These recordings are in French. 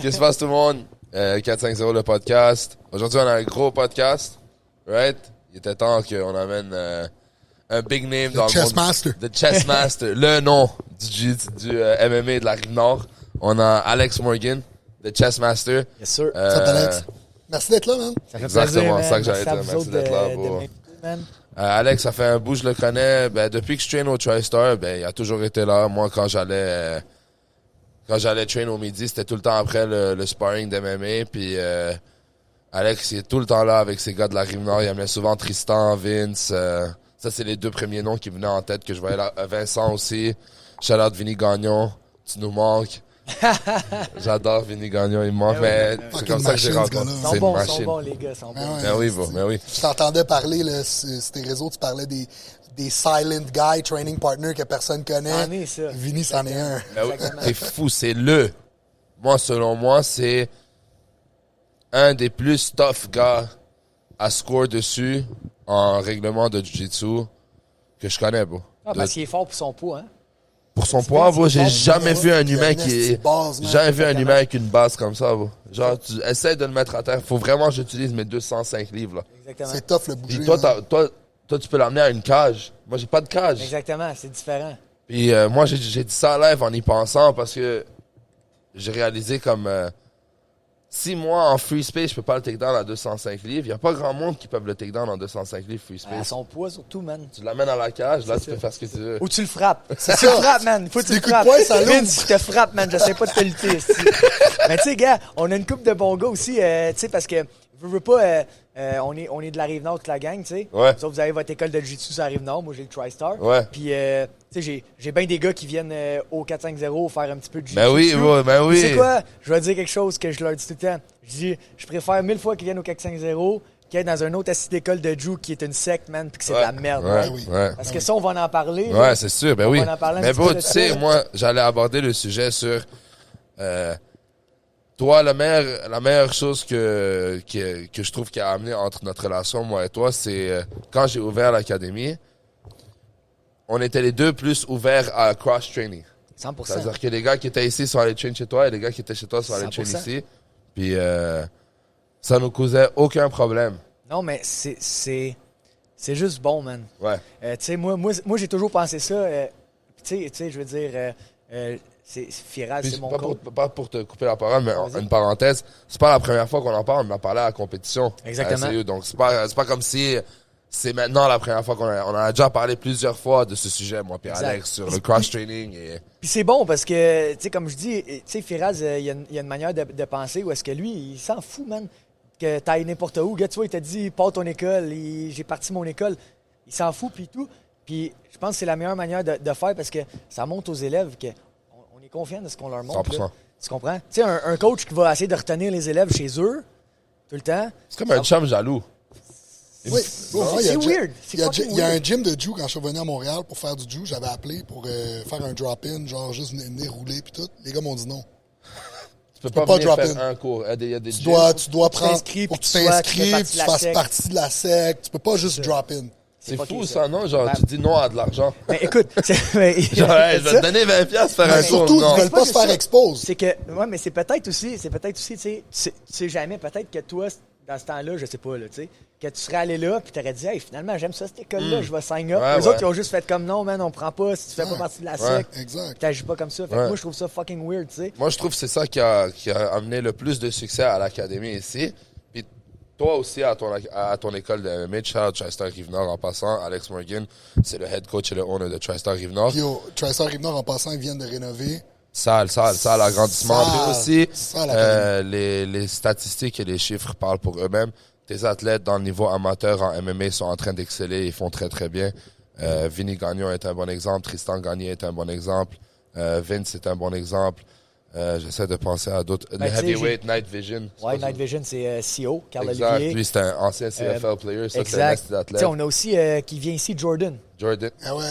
Qu'est-ce qui se passe tout le monde? 450 le podcast. Aujourd'hui, on a un gros podcast. Right? Il était temps qu'on amène un big name dans le monde. Chessmaster. The Chessmaster. Le nom du MMA de la Rive-Nord. On a Alex Morgan, The Chessmaster. Yes, sir. Alex. Merci d'être là, man. Ça fait Exactement, plaisir, ça que man. j'allais Merci à dire. vous Merci autres d'être là, de bro. m'inviter, man. Alex, ça fait un bout, je le connais. Ben, depuis que je traîne au TriStar, ben, il a toujours été là. Moi, quand j'allais train au midi, c'était tout le temps après le sparring d'MMA. Puis Alex, il est tout le temps là avec ses gars de la Rive-Nord. Il amenait souvent Tristan, Vince. Ça, c'est les deux premiers noms qui venaient en tête que je voyais là. Vincent aussi. Shout-out Vinny Gagnon. Tu nous manques. J'adore Vinny Gagnon, il me manque. Mais c'est comme ça que j'ai rencontré. Ils Ils C'est une sont machine. bons, les gars, sont bons. Ben oui, bro, ben oui. Je t'entendais parler, là, sur tes réseaux, tu parlais des silent guy training partner que personne connaît. C'en est, ça. Vinny, c'en est un. Ben oui, Exactement. c'est fou, c'est moi, selon moi, c'est un des plus tough gars à score dessus en règlement de Jiu-Jitsu que je connais, bro. Ah, parce qu'il est fort pour son poids, hein. Pour son poids, bro, j'ai jamais vu un humain qui est... Base, man. Jamais vu un humain avec une base comme ça, bro. Genre, tu essaies de le mettre à terre. Faut vraiment que j'utilise mes 205 livres, là. Exactement. C'est tough le bouger. Puis toi, man. toi, tu peux l'amener à une cage. Moi, j'ai pas de cage. Exactement, c'est différent. Puis moi, j'ai dit ça live en y pensant parce que j'ai réalisé comme... si moi, en free space, je peux pas le takedown à 205 livres, il y a pas grand monde qui peut le takedown en 205 livres free À space. son poids, surtout, man. Tu l'amènes à la cage, là, C'est tu ça. peux faire ce que tu veux. Ou tu le frappes. C'est Tu le ça. frappes, man. Faut que tu Des le coups de frappes. poing, ça l'ouvre. Vince, je te frappe, man. J'essaie pas de te lutter. esti. Mais tu sais, gars, on a une couple de bons gars aussi, tu sais, parce que, veux pas, on est de la Rive-Nord, toute la gang, tu sais. Ouais. Vous autres, vous avez votre école de jiu-jitsu sur la Rive-Nord. Moi, j'ai le TriStar. Ouais. Puis, tu sais, j'ai bien des gars qui viennent au 450 faire un petit peu de jiu-jitsu. Ben oui, bro, ben oui. Tu sais quoi? Je vais dire quelque chose que je leur dis tout le temps. Je dis, je préfère 1000 fois qu'ils viennent au 450 qu'ils aillent dans un autre assis d'école de Jiu qui est une secte, man, puis que c'est de la merde. Ouais, right? oui. ouais. Parce que ça, on va en parler. là. Ouais, c'est sûr, ben On oui. va en parler un Mais petit bro, peu tu de sais, ça. moi, j'allais aborder le sujet sur... toi, la meilleure chose que je trouve qui a amené entre notre relation, moi et toi, c'est quand j'ai ouvert l'académie, on était les deux plus ouverts à cross-training. 100%. C'est-à-dire que les gars qui étaient ici sont allés train chez toi et les gars qui étaient chez toi sont allés train 100%. ici. Puis ça nous causait aucun problème. Non, mais c'est juste bon, man. Ouais. Tu sais, moi j'ai toujours pensé ça. Tu sais, je veux dire, c'est Firas, Puis c'est mon pas, coach. pas pour te couper la parole, mais Vas-y. une parenthèse, c'est pas la première fois qu'on en parle, on en a parlé à la compétition. Exactement. À SCU. Donc c'est pas comme si c'est maintenant la première fois on en a déjà parlé plusieurs fois de ce sujet, moi puis Exact. Alex, sur le cross-training. Et... Puis c'est bon parce que, tu sais, comme je dis, tu sais, Firas, il y a une manière de penser où est-ce que lui, il s'en fout, man, que t'ailles n'importe où. Gars, tu vois, il t'a dit, pars ton école, j'ai parti mon école. Il s'en fout, puis tout. Puis je pense que c'est la meilleure manière de faire parce que ça montre aux élèves qu'on on est confiant de ce qu'on leur montre. 100%. Là. Tu comprends? Tu sais, un coach qui va essayer de retenir les élèves chez eux, tout le temps. C'est comme un chum jaloux. Oui. Bon, moi, C'est il y a- weird. C'est Il y a, fucking il y a un weird. gym de Jiu quand je suis venu à Montréal pour faire du Jiu. J'avais appelé pour faire un drop-in, genre juste venir rouler puis tout. Les gars m'ont dit non. Tu peux peux pas pas venir drop faire in. un cours. Il y a des Tu gyms. dois prendre. t'inscris, Faut que puis tu tu sois- tu t'inscrives, fais puis tu partie de la fasses secte. partie de la secte. Tu peux pas juste drop in. C'est fucké, fou ça, non? Genre, Ouais. tu dis non à de l'argent. Mais écoute, Genre, hey, je vais te donner 20$ faire un Mais cours. surtout, Non. ils veulent pas se c'est faire ça. expose. C'est que, ouais, mais c'est peut-être aussi, tu sais jamais, peut-être que toi, dans ce temps-là, je sais pas, là, tu sais, que tu serais allé là, puis t'aurais dit, hey, finalement, j'aime ça, cette école-là, je vais sign up. Ouais, Les ouais. autres, ils ont juste fait comme non, man, on prend pas si tu fais pas Ouais. partie de la Ouais. secte. Exact. T'agis pas comme ça. Fait que Ouais. moi, je trouve ça fucking weird, tu sais. Moi, je trouve que c'est ça qui a amené le plus de succès à l'académie ici. Puis toi aussi, à ton école de MMA, shout-out TriStar Rive-Nord en passant. Alex Morgan, c'est le head coach et le owner de TriStar Rive-Nord. Puis au TriStar Rive-Nord, en passant, ils viennent de rénover. Salle, agrandissement. Salle, Puis aussi, salle, académie. les statistiques et les chiffres parlent pour eux-mêmes. Tes athlètes dans le niveau amateur en MMA sont en train d'exceller. Ils font très, très bien. Vinny Gagnon est un bon exemple. Tristan Gagné est un bon exemple. Vince est un bon exemple. J'essaie de penser à d'autres. Ben, Le tu sais, heavyweight, Night Vision. Ouais, Night Vision, c'est CO, Carl Exact. Olivier. Lui, c'est un ancien CFL player. Ça, c'est un Exact. esti Tu d'athlète. sais, on a aussi, qui vient ici, Jordan. Jordan. Ah ouais.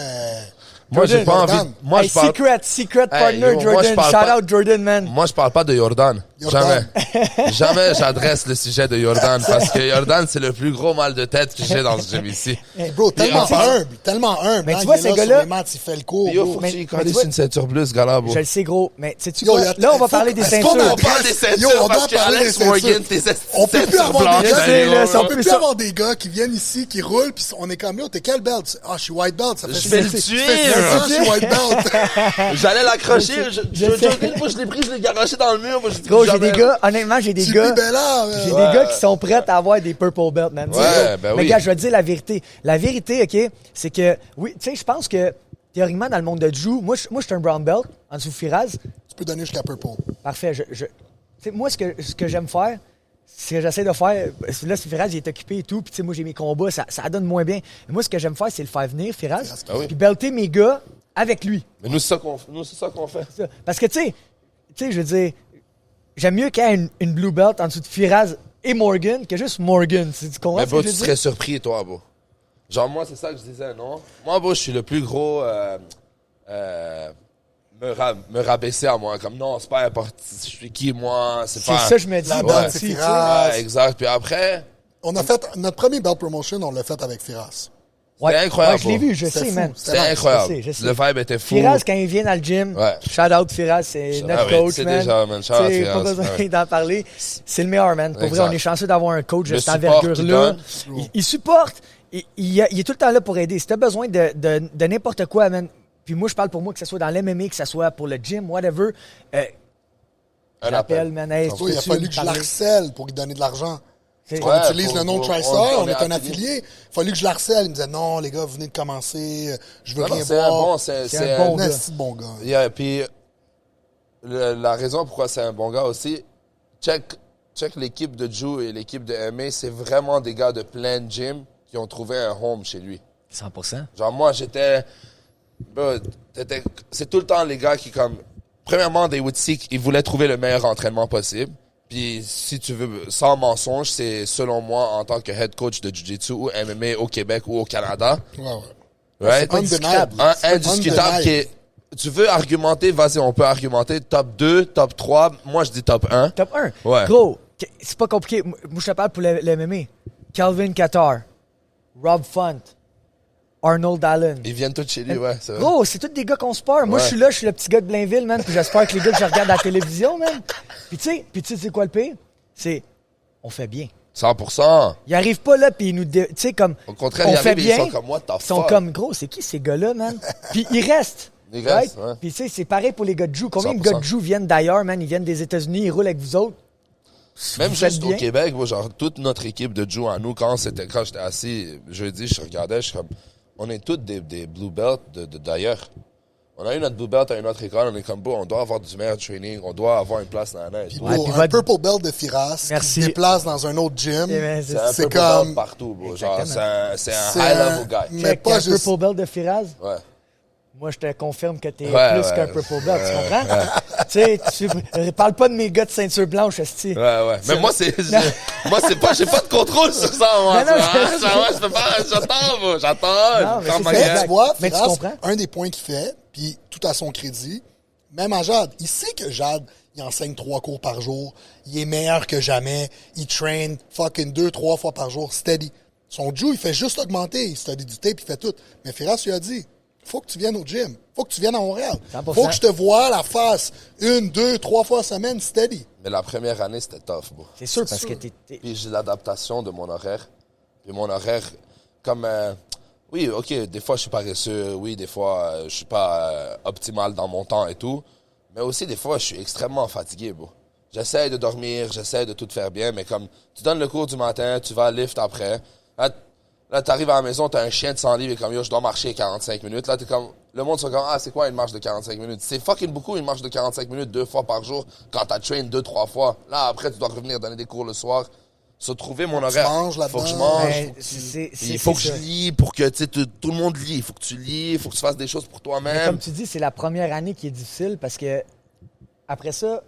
Moi, j'ai pas Jordan. envie. Moi, Hey, je parle. secret partner, yo, moi, je Jordan. parle Shout pas- out Jordan, man. Moi, je parle pas de Jordan. Jordan. Jamais. Jamais j'adresse le sujet de Jordan parce que Jordan, c'est le plus gros mal de tête que j'ai dans ce gym ici. Bro, tellement en parlant- humble. Tellement humble. Mais hein, tu vois, il est ces là gars-là- sur les maths, il fait le cours. Yo, bro. faut Mais- qu'il mais calisse tu vois- une ceinture bleue, ce gars-là, bro. Je le sais, gros. Mais sais-tu Yo, quoi? y a- Là, on va faut- parler des est-ce qu'on ceintures. a- On parle des ceintures Yo, on parce doit que parler Alex des Morgan, ceintures. tes On peut plus ceintures avoir blanches, des gars, sais, là, on on peut peut plus ça. avoir des gars qui viennent ici, qui roulent, puis on est comme là, t'es quel belt? Ah, je suis white belt, ça fait Je vais le ça tuer, fait 16 ans, je suis white belt. J'allais l'accrocher. je sais. Moi, je l'ai pris, je l'ai garoché dans le mur. Moi, je dis Gros, j'ai jamais. des gars, honnêtement, j'ai des Tu gars. vis Bella, J'ai Ouais. des gars qui sont prêts à avoir des purple belts, man. Tu sais, Ouais, gros. ben Mais oui. gars, je vais te dire la vérité. La vérité, OK, c'est que, oui, tu sais, je pense que, théoriquement, dans le monde de Jiu, moi, je suis un brown belt, en dessous de Firaz. Tu peux donner jusqu'à purple. Parfait. Tu sais, moi, ce que j'aime faire, ce que j'essaie de faire, là, Firaz, il est occupé et tout, puis tu sais, moi, j'ai mes combats, ça donne moins bien. Mais moi, ce que j'aime faire, c'est le faire venir, Firaz, Ah oui. puis belter mes gars avec lui. Mais nous, c'est ça qu'on fait. Ça. Parce que, tu sais, je veux dire, j'aime mieux qu'il y ait une blue belt en dessous de Firaz et Morgan que juste Morgan. Tu comprends Mais ce que bro, je tu veux serais dire? surpris, toi, bro. Genre, moi, c'est ça que je disais, non? Moi, bro, je suis le plus gros... me rabaisser à moi. Comme, non, c'est pas important. Je suis qui, moi? C'est C'est pas... ça, je me dis, La moi belt, aussi, c'est tu sais. Firaz. Ouais, exact. Puis après, On a fait notre premier belt promotion, on l'a fait avec Firas. Ouais, incroyable, ouais, je l'ai bro. vu, je C'était sais, fou. man. c'était incroyable. je sais. Le vibe était fou. Firaz, quand il vient dans le gym, Ouais. shout out Firaz, c'est Ah notre oui, coach, c'est man. déjà, man. Shout out Tu sais, Firaz, pas besoin ouais. d'en parler. C'est le meilleur, man. Pour vrai, Exact. on est chanceux d'avoir un coach de Le cette support qu'il envergure-là. donne. Il supporte. Il est tout le temps là pour aider. Si t'as besoin de n'importe quoi, man. Puis moi, je parle pour moi, que ce soit dans l'MMA, que ce soit pour le gym, whatever. Un J'appelle, appel. man. Hey, Il a peux-tu fallu me que je parler? l'harcèle pour lui donner de l'argent. C'est- On Ouais, utilise le nom on- Tristar, on est est un affilié. affilié. Il a fallu que je l'harcèle. Il me disait non, les gars, vous venez de commencer, je veux Non, non, rien c'est un voir. bon... C'est C'est un bon Un gars. esti de bon gars. Yeah, puis la raison pourquoi c'est un bon gars aussi, check l'équipe de Jiu et l'équipe de MA, c'est vraiment des gars de plein de gym qui ont trouvé un home chez lui. 100%. Genre moi, j'étais... C'est tout le temps les gars qui comme... Premièrement, des Woodseek, ils voulaient trouver le meilleur entraînement possible. Puis si tu veux, sans mensonge, c'est selon moi, en tant que head coach de Jiu-Jitsu ou MMA au Québec ou au Canada, Ouais, ouais. right? pas indiscutable. Indiscutable qui est... Tu veux argumenter, vas-y, on peut argumenter. Top 2, top 3, moi je dis top 1. Top 1. Ouais. Gros, c'est pas compliqué. Moi, je te parle pour le MMA. Calvin Qatar, Rob Font, Arnold Allen. Ils viennent tous chez lui, ouais, c'est vrai. Gros, c'est tous des gars qu'on se part. Moi, Ouais. je suis là, je suis le petit gars de Blainville, man. Puis j'espère que les gars que je regarde à la télévision, man. Puis tu sais, c'est quoi le pire? C'est, on fait bien. 100%. Ils arrivent pas là, puis ils nous... Tu sais, comme, Au contraire, on ils fait arrivent et bien. ils sont comme, what the Ils sont fuck? comme, gros, c'est qui ces gars-là, man? Puis ils restent. Ils restent, ouais. Puis tu sais, c'est pareil pour les gars de Jiu. Combien de 100%. gars de Jiu viennent d'ailleurs, man? Ils viennent des États-Unis, ils roulent avec vous autres. Même Vous faites juste au bien. Québec, moi, genre, toute notre équipe de Jiu à nous, quand j'étais assis jeudi, je regardais, je suis comme, on est tous des blue belts d'ailleurs. On a eu notre blue belt à une autre école, on est comme, bon, on doit avoir du meilleur training, on doit avoir une place dans la neige. Bro, Ouais, puis un votre- purple belt de Firas qui Merci. se déplace dans un autre gym. Eh ben, C'est un c'est peu comme- partout, bro. Genre, Exactement. c'est un C'est high-level guy. mais Check, pas un juste. purple belt de Firaz. Ouais. Moi, je te confirme que t'es Ouais, plus ouais. qu'un purple belt, tu comprends? Tu sais, parle pas de mes gars de ceinture blanche, esti. Ouais. Mais moi, j'ai pas de contrôle sur ça, moi. Non, non, tu vois. je sais. Genre, je peux pas, j'attends, moi. Non, J'attends. mais Prends c'est ma ça, gueule. Tu vois, Mais tu Firas, comprends? un des points qu'il fait, puis tout à son crédit, même à Jade, il sait que Jade, il enseigne 3 cours par jour, il est meilleur que jamais, il train fucking 2-3 fois par jour, steady. Son Jiu, il fait juste augmenter, il study du tape, il fait tout. Mais Firas lui a dit, faut que tu viennes au gym, faut que tu viennes à Montréal, 100%. faut que je te voie la face 1, 2, 3 fois semaine, steady. Mais la première année, c'était tough, bro. C'est sûr, C'est parce sûr. que t'es... Puis j'ai l'adaptation de mon horaire. Puis mon horaire, comme... oui, OK, des fois, je suis paresseux. Oui, des fois, je suis pas optimal dans mon temps et tout. Mais aussi, des fois, je suis extrêmement fatigué, bro. J'essaie de dormir, j'essaie de tout faire bien, mais comme tu donnes le cours du matin, tu vas à lift après. Là, t'arrives à la maison, t'as un chien de 100 livres et comme, yo, je dois marcher 45 minutes. Là, t'es comme... Le monde sont comme, ah, c'est quoi une marche de 45 minutes? C'est fucking beaucoup, une marche de 45 minutes 2 fois par jour quand t'as train 2-3 fois. Là, après, tu dois revenir donner des cours le soir. Se trouver mon horaire. manges là-dedans. Faut que je mange. Ben, Il faut que je lis pour que, tu sais, tout le monde lit. Il faut que tu lis, il faut que tu fasses des choses pour Mais toi-même. comme tu dis, c'est la première année qui est difficile parce que après ça,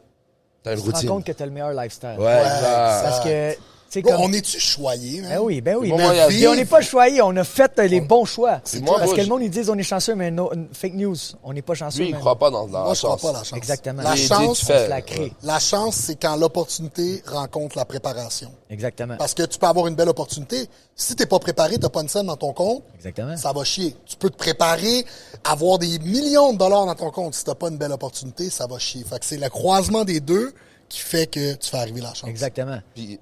T'as une tu te rends routine. compte que t'as le meilleur lifestyle. Ouais, exact. Parce que, tu sais, Bon, comme... on est-tu choyés, man? Ben oui, ben oui. Bon, Mais moi, il y a- puis on n'est pas choyés, on a fait les bons choix. C'est moi, Parce moi, que le je- monde, ils disent on est chanceux, mais fake news, on n'est pas chanceux. Lui, il man. croit pas dans Moi, la je crois chance. pas à la chance. Exactement. La Lui, il dit, chance, tu fais. on se la crée. la chance, c'est quand l'opportunité rencontre la préparation. Exactement. Parce que tu peux avoir une belle opportunité. Si t'es pas préparé, t'as pas une scène dans ton compte, Exactement. ça va chier. Tu peux te préparer, avoir des millions de dollars dans ton compte. Si t'as pas une belle opportunité, ça va chier. Fait que c'est le croisement des deux qui fait que tu fais arriver la chance. Exactement. Puis,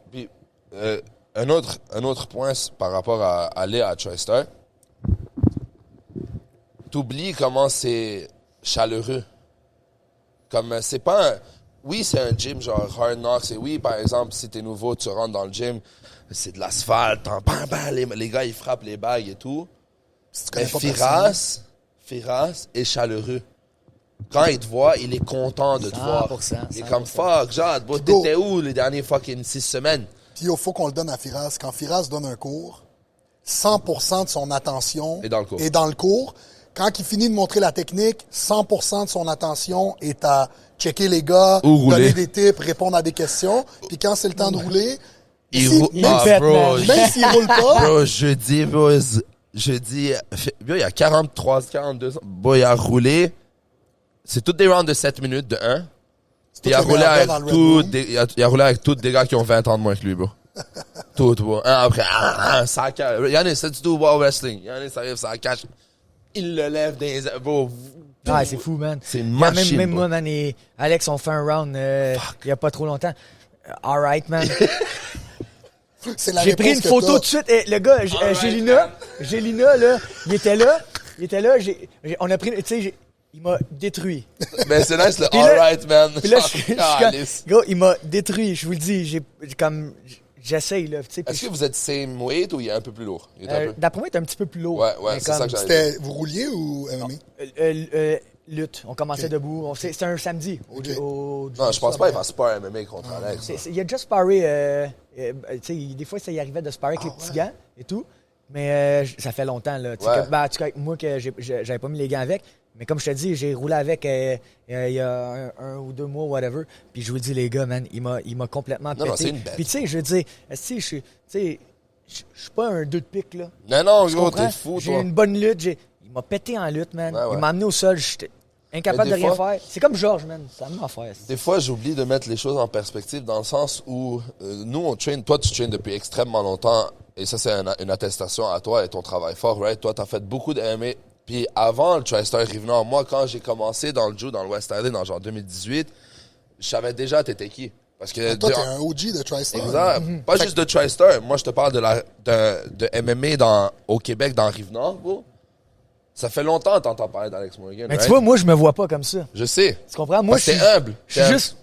un autre point par rapport à aller à TriStar, t'oublies comment c'est chaleureux. Comme c'est pas un... Oui, c'est un gym genre Hard Knocks. Et oui, par exemple, si t'es nouveau, tu rentres dans le gym, c'est de l'asphalte, les gars, ils frappent les bagues et tout. Si tu Mais connais pas Firas est chaleureux. Quand il te voit, il est content de te voir. 100%, Il est 100%. comme, fuck, Jade, bro, Thibaut. t'étais où les derniers fucking 6 semaines? Puis il faut qu'on le donne à Firas. Quand Firas donne un cours, 100% de son attention Est dans le cours. est dans le cours. Quand il finit de montrer la technique, 100% de son attention est à checker les gars, Ou rouler. donner des tips, répondre à des questions. Puis quand c'est le temps de rouler, Il si- roule. il pète, man. même s'il roule pas, Bro, jeudi, il y a 43, 42 ans. Bro, il a roulé. C'est toutes des rounds de 7 minutes, de 1. tout Il a le roulé meilleur avec gars dans le Red tout, Room. il a roulé avec tous des gars qui ont 20 ans de moins que lui, bro. Tout, bro. Un après, ça cache. Yannis, c'est du tout wow wrestling. Yannis arrive, ça cache. Il le lève des, bro. Ah, c'est fou, man. C'est une Regarde, machine, Même bro. moi, man, et Alex, on fait un round il y a pas trop longtemps. All right, man. c'est la J'ai pris réponse une que photo t'as. tout de suite. Et le gars, Gélina, là, il était là, on a pris, tu sais, il m'a détruit. Mais c'est nice, le Puis là- alright, man. Puis là, je suis comme, Calice. gars, il m'a détruit, je vous le dis, j'essaye, là, tu sais. Est-ce que vous êtes same weight ou il est un peu plus lourd? Il est un peu... D'après moi, il est un petit peu plus lourd. Ouais, Mais c'est ça que j'avais C'était, vous rouliez ou MMA? Lutte, on commençait Ok. debout. C'était un samedi. Ok. Non, je pense pas qu'il va spar MMA contre Alex. là. Il a déjà sparé, tu sais, des fois, ça y arrivait de sparer avec les petits gants et tout. Mais ça fait longtemps, là. Tu sais, Ouais. en tout cas, moi, que j'avais pas mis les gants avec. Mais comme je te dis, j'ai roulé avec il y a un ou 2 mois, whatever. Puis je vous dis, les gars, man, il m'a complètement pété. Non, c'est une bête. Puis tu sais, je veux dire, si je suis pas un 2 de pique, là. Non, non, Tu gros, comprends? t'es fou, J'ai toi. une bonne lutte. Il m'a pété en lutte, man. Ouais, ouais. Il m'a amené au sol. J'étais incapable de Mais des rien fois- faire. C'est comme Georges, man. C'est la même affaire. Des fois, j'oublie de mettre les choses en perspective dans le sens où nous, on traîne. Toi, tu traînes depuis extrêmement longtemps et ça, c'est une attestation à toi et ton travail fort, right? Toi, t'as fait beaucoup de MMA. Puis avant le TriStar Rive-Nord, moi, quand j'ai commencé dans le Judo, dans le West Island, en genre 2018, je savais déjà t'étais qui. Parce que Toi, t'es un OG de TriStar. Exact. Pas juste de TriStar. Moi, je te parle de MMA au Québec, dans Rive-Nord, bro. Ça fait longtemps que t'entends parler d'Alex Morgan, Mais right? tu vois, moi, je me vois pas comme ça. Je sais. Tu comprends? Moi, Parce que t'es humble. Je suis juste.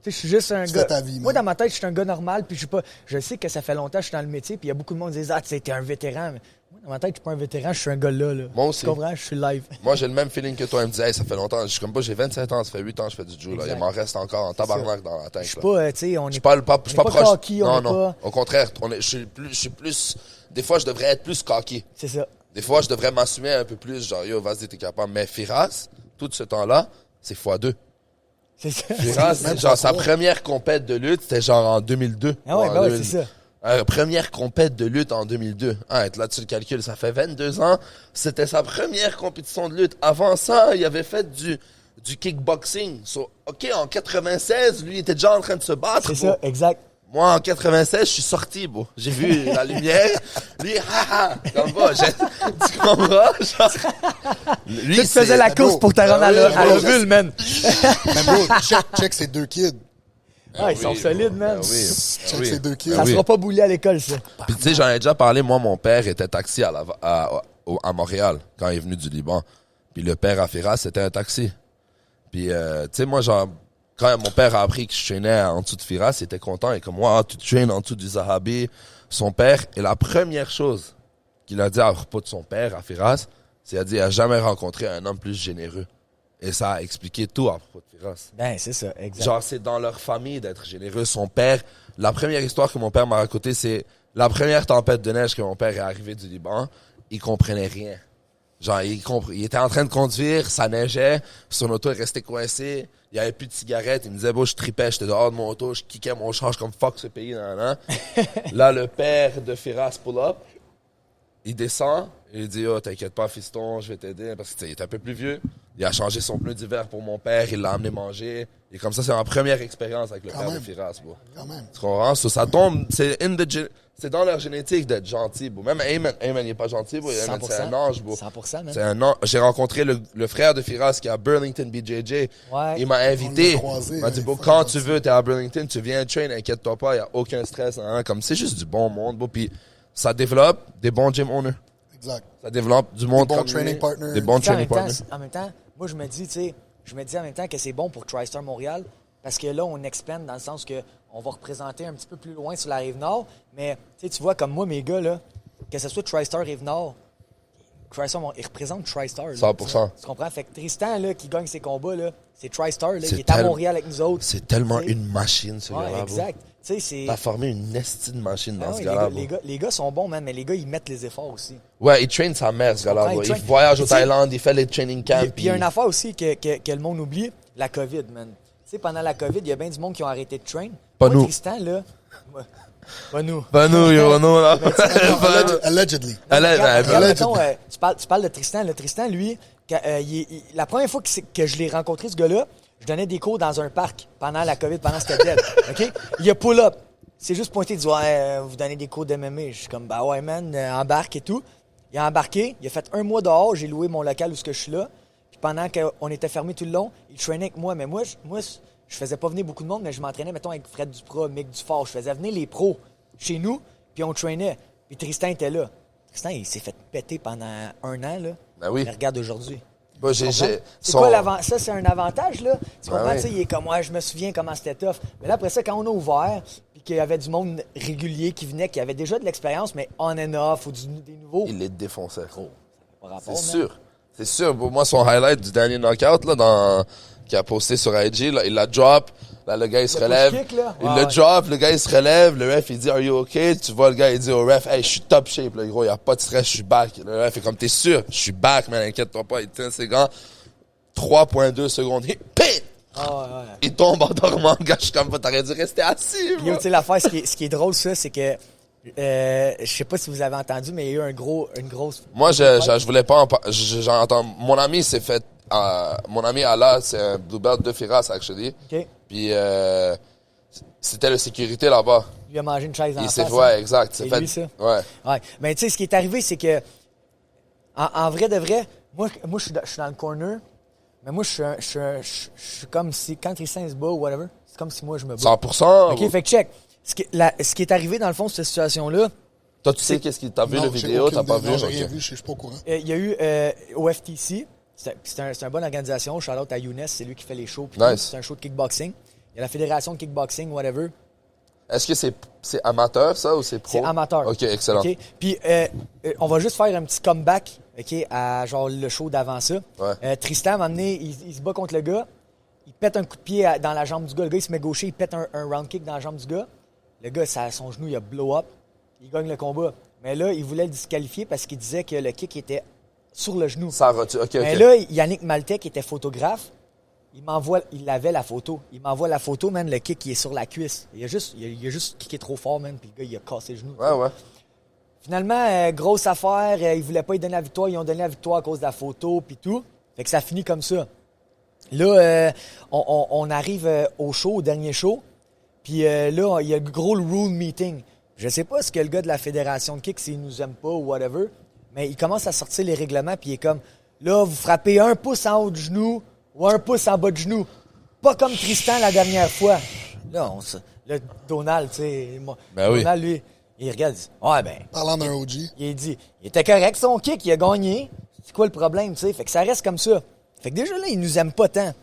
Tu sais, je suis juste un Tu gars. fais ta vie, Moi, man. dans ma tête, je suis un gars normal, puis je suis pas. Je sais que ça fait longtemps que je suis dans le métier, puis il y a beaucoup de monde qui disent ah, tu sais, t'es un vétéran. Mais moi, dans ma tête, je suis pas un vétéran, je suis un gars là. Moi aussi. Tu comprends? Je suis live. Moi, j'ai le même feeling que toi. Il me dit, hey, ça fait longtemps. Je suis comme pas, j'ai 27 ans, ça fait 8 ans que je fais du judo, là. Exact. Il m'en reste encore en tabarnak dans la tête, Je suis là. pas, tu sais, on Je est suis pas, je suis pas proche. cocky, on non, est non. pas. Au contraire, je suis plus, des fois, je devrais être plus cocky. C'est ça. Des fois, je devrais m'assumer un peu plus, genre, yo, vas-y, t'es capable. Mais Firas, tout ce temps-là, c'est x2. C'est ça. Firas, même genre, pas sa trop. première compète de lutte, c'était genre en 2002. Ah ouais, En bah ouais, 2000. c'est ça. Première compète de lutte en 2002. Ah, là, tu le calcules, ça fait 22 ans. C'était sa première compétition de lutte. Avant ça, il avait fait du kickboxing. So, OK, en 96, lui, il était déjà en train de se battre. C'est bro. ça, exact. Moi, en 96, je suis sorti, bro. J'ai vu la lumière. Lui, comme va. Tu comprends? Genre, lui, Tu faisais la course beau. pour te rendre Ah oui, à bro, l'ovule, man. Mais bro, check ces deux kids. Ah, ils sont solides, man. Check ces deux kids. Ça oui. sera pas boulé à l'école, ça. Puis tu sais, j'en ai déjà parlé, moi, mon père était taxi à Montréal, quand il est venu du Liban. Puis le père à Firas, c'était un taxi. Puis, tu sais, moi, genre, quand mon père a appris que je traînais en dessous de Firas, il était content. Et comme moi, tu traînes en dessous du Zahabi, son père. Et la première chose qu'il a dit à propos de son père, à Firas, c'est qu'il a dit, il a jamais rencontré un homme plus généreux. Et ça a expliqué tout à propos de Firas. Ben, c'est ça, exact. Genre, c'est dans leur famille d'être généreux. Son père, la première histoire que mon père m'a racontée, c'est la première tempête de neige que mon père est arrivé du Liban. Il comprenait rien. Genre, il était en train de conduire, ça neigeait, son auto est resté coincé. Il y avait plus de cigarettes. Il me disait, je tripais, j'étais dehors de mon auto, je kickais mon change comme fuck ce pays. Là, le père de Firas pull up. Il descend. Il dit, t'inquiète pas, fiston, je vais t'aider. Parce qu'il est un peu plus vieux. Il a changé son pneu d'hiver pour mon père. Il l'a amené manger. Et comme ça, c'est ma première expérience avec le père de Firas, bro. Quand même. Tu comprends? Ça tombe, c'est dans leur génétique d'être gentil, bro. Même Ayman, il est pas gentil, bro. Ayman, c'est un ange, bro. 100%, man. C'est un ange. J'ai rencontré le frère de Firas qui est à Burlington BJJ. Ouais. Il m'a invité. croisé, Il m'a dit, ouais, bro, faut quand le tu veux, t'es à Burlington, tu viens train, inquiète-toi pas, y a aucun stress, hein. Comme c'est juste du bon monde, bro. Puis ça développe des bons gym owners. Exact. Ça développe du monde Des bons comme training lui. partners. Des bons Puis en training même temps, partners. en même temps, moi, je me dis en même temps que c'est bon pour TriStar Montréal parce que là, on expand dans le sens que on va représenter un petit peu plus loin sur la Rive-Nord. Mais tu vois, comme moi, mes gars, là, que ce soit TriStar Rive-Nord, ils représentent TriStar. Là, 100%. Tu comprends? Fait que Tristan, là, qui gagne ses combats, là, c'est TriStar. Là, C'est il est à tel- Montréal avec nous autres. C'est tellement Tu sais. une machine, ce Ouais, gars-là, bro. exact. Tu sais, c'est... T'as formé une esti de machine dans Ah ce ouais, gars-là, bro. les gars sont bons, man, mais les gars, ils mettent les efforts aussi. Ouais, il traîne sa mère, ce gars-là, comprends, bro. il Il traîne. voyage au Tu sais, Thaïlande, il fait les training camps. Puis il y a une affaire aussi que le monde oublie, la COVID, man. Tu sais, pendant la COVID, il y a bien du monde qui ont arrêté de train. Pas Moi, nous. Tristan, là... Pas nous. Pas nous, yo, non, là. Allegedly. Regarde, mettons, tu parles de Tristan. Le Tristan, lui, la première fois que je l'ai rencontré, ce gars-là, je donnais des cours dans un parc pendant la COVID, pendant c'était dead. OK? Il a pull-up. C'est juste pointé, il dit, ouais, vous donnez des cours d'MMA. Je suis comme, bah ouais, man, embarque et tout. Il a embarqué, il a fait 1 mois dehors, j'ai loué mon local où je suis là. Puis pendant qu'on était fermé tout le long, il traînait avec moi. Mais moi, je faisais pas venir beaucoup de monde, mais je m'entraînais, mettons, avec Fred Duprat, Mick Dufort. Je faisais venir les pros chez nous, puis on traînait. Puis Tristan était là. Tristan, il s'est fait péter pendant 1 an, là. Ben oui. Mais regarde aujourd'hui. Bah, Tu comprends? C'est quoi ça, c'est un avantage, là. Tu comprends? ouais. Tu sais, il est comme, ouais, je me souviens comment c'était tough. Mais là, après ça, quand on a ouvert, puis qu'il y avait du monde régulier qui venait, qui avait déjà de l'expérience, mais on and off, ou des nouveaux. Il les défonçait. Pas rapport, C'est man. sûr. C'est sûr. Pour moi, son highlight du dernier knockout, là, qu'il a posté sur IG, là, il l'a drop. Là, le gars, il se Le relève. push kick, là? Il Ouais, le ouais. drop, le gars, il se relève. Le ref, il dit, are you okay? Tu vois, le gars, il dit au ref, hey, je suis top shape, là, gros, il y a pas de stress, je suis back. Le ref est comme, t'es sûr? Je suis back, man, inquiète-toi pas. Il tient ses gants. 3.2 secondes. Ping! Ah, ouais, ouais. Il tombe en dormant, le gars, je suis comme, t'aurais dû rester assis, Puis, yo, bro. tu sais, l'affaire, ce qui est drôle, ça, c'est que, je sais pas si vous avez entendu, mais il y a eu une grosse. Moi, je voulais pas en j'entends. Mon ami s'est fait, mon ami Allah, c'est un blue belt de Firas, actually. OK. Puis, c'était le sécurité là-bas. Il a mangé une chaise en Il face. s'est, hein. ouais, exact. C'est fait, lui, ça? Ouais. Ouais. Mais tu sais, ce qui est arrivé, c'est que, en vrai de vrai, moi je suis dans le corner, mais moi, je suis comme si, quand Tristan se bat ou whatever, c'est comme si moi, je me bats. 100%. OK, fait que check. Ce qui est arrivé, dans le fond, cette situation-là, Toi, tu sais qu'est-ce qu'il t'as vu Non, le j'ai vidéo, aucune t'as pas idée. vu? Non, j'ai rien Ok. vu, je suis pas au courant. il y a eu au FTC, c'est une bonne organisation, shout out à Younes, c'est lui qui fait les shows. puis Nice. tout. C'est un show de kickboxing. Il y a la fédération de kickboxing, whatever. Est-ce que c'est amateur, ça, ou c'est pro? C'est amateur. Ok, excellent. OK? Puis, on va juste faire un petit comeback, OK, à genre le show d'avant ça. Ouais. Tristan m'a amené, il se bat contre le gars. Il pète un coup de pied dans la jambe du gars. Le gars, il se met gaucher, il pète un round kick dans la jambe du gars. Le gars, son genou, il a blow up. Il gagne le combat. Mais là, il voulait le disqualifier parce qu'il disait que le kick était sur le genou. Ça rotule. Ok, Mais ok. là, Yannick Maltais, qui était photographe, il avait la photo. Il m'envoie la photo, man, le kick, il est sur la cuisse. Il a juste kické trop fort, man, puis le gars, il a cassé le genou. Ouais, ouais. Finalement, grosse affaire, ils voulaient pas lui donner la victoire, ils ont donné la victoire à cause de la photo, puis tout. Fait que ça finit comme ça. Là, on arrive au show, au dernier show, puis là, il y a le gros rule meeting. Je sais pas ce que le gars de la fédération de kick, s'il nous aime pas ou whatever, mais il commence à sortir les règlements, puis il est comme, là, vous frappez 1 pouce en haut du genou ou 1 pouce en bas du genou. Pas comme Tristan la dernière fois. Là, Donald, tu sais, Ben oui. Donald, lui, il regarde, il dit, ouais, ben, Parlant d'un OG. il dit, il était correct son kick, il a gagné. C'est quoi le problème, tu sais? Fait que ça reste comme ça. Fait que déjà là, il nous aime pas tant.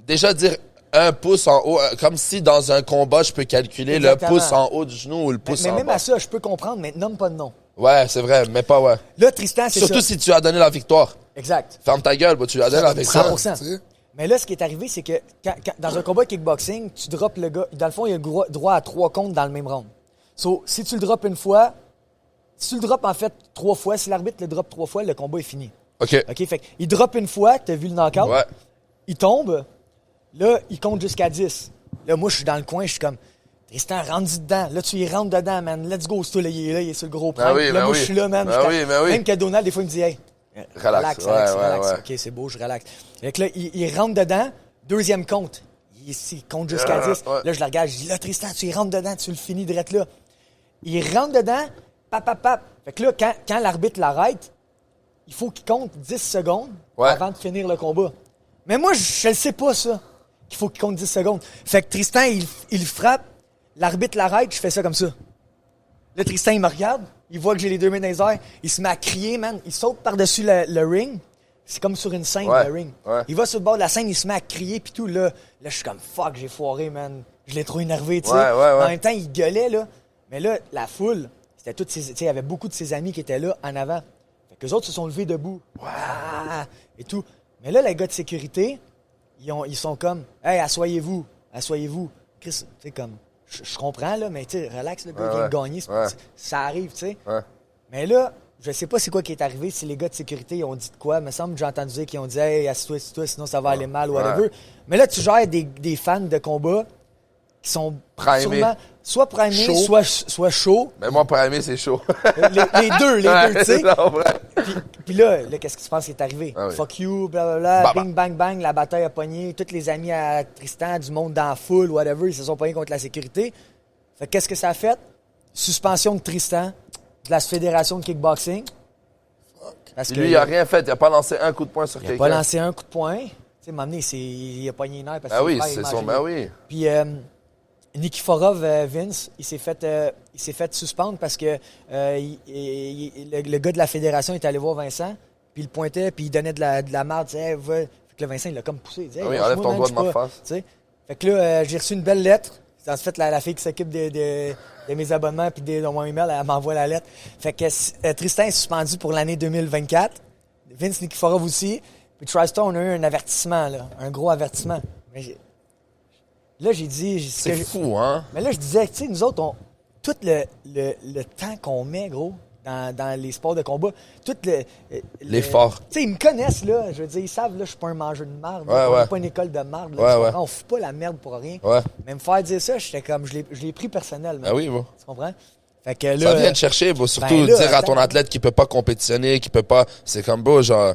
Déjà dire 1 pouce en haut, comme si dans un combat, je peux calculer Exactement. le pouce en haut du genou ou le pouce Mais en même bas. à ça, je peux comprendre, mais nomme pas de nom. Ouais, c'est vrai, mais pas ouais. Là, Tristan, c'est ça. Surtout si tu as donné la victoire. Exact. Ferme ta gueule, bah, tu lui as donné la victoire. 100%. Tu sais. Mais là, ce qui est arrivé, c'est que dans un combat de kickboxing, tu droppes le gars. Dans le fond, il y a le droit à 3 comptes dans le même round. So, si tu le droppes une fois, si tu le droppes en fait 3 fois, si l'arbitre le drop 3 fois, le combat est fini. OK. OK? Fait qu'il drop une fois, t'as vu le knockout, Ouais. il tombe. Là, il compte jusqu'à 10. Là, moi, je suis dans le coin, je suis comme, Tristan, rentre dedans. Là, tu y rentres dedans, man. Let's go, c'est toi, là, il est sur le gros point. oui, là, moi, oui. je suis là, man. Même que Donald, des fois, il me dit, hey, relax. Ouais. OK, c'est beau, je relaxe. Fait que là, il rentre dedans, deuxième compte. Il compte jusqu'à 10. Ouais. Là, je le regarde, je dis, là, Tristan, tu y rentres dedans, tu le finis direct là. Il rentre dedans, pap. Fait que là, quand l'arbitre l'arrête, il faut qu'il compte 10 secondes avant de finir le combat. Mais moi, je le sais pas, ça, qu'il faut qu'il compte 10 secondes. Fait que Tristan, il frappe, l'arbitre l'arrête, je fais ça comme ça. Là, Tristan, il me regarde, il voit que j'ai les deux mains dans les airs, il se met à crier, man. Il saute par-dessus le ring. C'est comme sur une scène, le ring. Ouais. Il va sur le bord de la scène, il se met à crier, puis tout. Là, je suis comme, fuck, j'ai foiré, man. Je l'ai trop énervé, tu sais. En même temps, il gueulait, là. Mais là, la foule, c'était toutes ses... Tu sais, il y avait beaucoup de ses amis qui étaient là, en avant. Fait qu'eux autres se sont levés debout. Et tout. Mais là, les gars de sécurité, ils sont comme, hey, asseyez-vous. Chris, tu sais, comme, je comprends, là, mais tu sais, relax, le gars vient de gagner. Ça arrive, tu sais. Ouais. Mais là, je sais pas c'est quoi qui est arrivé, si les gars de sécurité ils ont dit de quoi. Il me semble que j'ai entendu dire qu'ils ont dit, hey, assieds-toi, sinon ça va aller mal, ou whatever. Mais là, tu gères des fans de combat qui sont sûrement soit primés, soit chauds. Mais moi, primé, c'est chaud. Les deux, tu sais. Puis là, qu'est-ce que tu penses qui est arrivé? Fuck you, blablabla, bing, bang, bang, la bataille a pogné. Tous les amis à Tristan, du monde dans la foule, whatever, ils se sont pognés contre la sécurité. Fait qu'est-ce que ça a fait? Suspension de Tristan, de la Fédération de kickboxing. Parce que lui, il a rien fait. Il a pas lancé un coup de poing sur quelqu'un. Il a pas lancé un coup de poing. Tu sais, m'amener, il a pogné une heure parce que c'est son... oui. Puis Nikiforov, Vince, il s'est fait suspendre parce que le gars de la fédération est allé voir Vincent, puis il le pointait, puis il donnait de la merde. Fait que là, Vincent, il l'a comme poussé. Il dit, hey, enlève ton doigt de ma face. T'sais. Fait que là, j'ai reçu une belle lettre. En fait, la fille qui s'occupe de mes abonnements puis de mon email, elle m'envoie la lettre. Fait que Tristan est suspendu pour l'année 2024. Vince Nikiforov aussi. Puis TriStar, on a eu un avertissement, là. Un gros avertissement. Là, j'ai dit... C'est fou, hein? Mais là, je disais, tu sais, nous autres, tout le temps qu'on met, gros, dans les sports de combat, tout l'effort. Tu sais, ils me connaissent, là. Je veux dire, ils savent, là, je suis pas un mangeur de marde. On n'est pas une école de marde. On fout pas la merde pour rien. Mais me faire dire ça, j'étais comme... Je l'ai pris personnel. Ah oui, bon. Tu comprends? Fait que là, ça vient de chercher, bro. Surtout dire à ton athlète qu'il peut pas compétitionner, qu'il peut pas... C'est comme, bro, genre...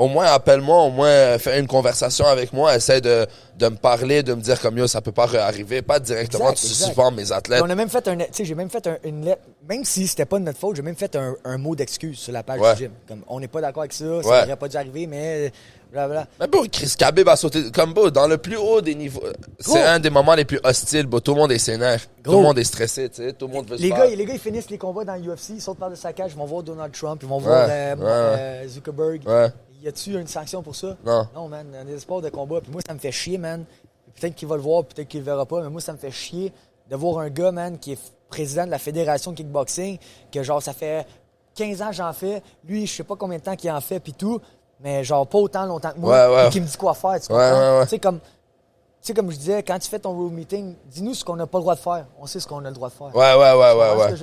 Au moins, appelle-moi, au moins, fais une conversation avec moi, essaie de me parler, de me dire comme yo, ça peut pas arriver, pas directement, tu suspends mes athlètes. On a même fait j'ai même fait une lettre, même si c'était pas de notre faute, j'ai même fait un mot d'excuse sur la page du gym. Comme, on n'est pas d'accord avec ça, ça n'aurait pas dû arriver, mais blablabla. Mais bon, Chris Khabib a sauté, comme beau, dans le plus haut des niveaux, c'est un des moments les plus hostiles, bro. Tout le monde est sénère, tout le monde est stressé, tu sais, tout le monde veut se battre. Les gars, ils finissent les combats dans l'UFC, ils sautent par de sa cage, ils vont voir Donald Trump, ils vont voir Zuckerberg. Y a-tu une sanction pour ça? Non, man. Dans des sports de combat. Puis moi, ça me fait chier, man. Peut-être qu'il va le voir, peut-être qu'il le verra pas, mais moi, ça me fait chier de voir un gars, man, qui est président de la Fédération de kickboxing, que genre, ça fait 15 ans que j'en fais. Lui, je sais pas combien de temps qu'il en fait, puis tout, mais genre, pas autant longtemps que moi, et qui me dit quoi faire, tu comprends? Tu sais, comme je disais, quand tu fais ton room meeting, dis-nous ce qu'on n'a pas le droit de faire. On sait ce qu'on a le droit de faire. Ouais.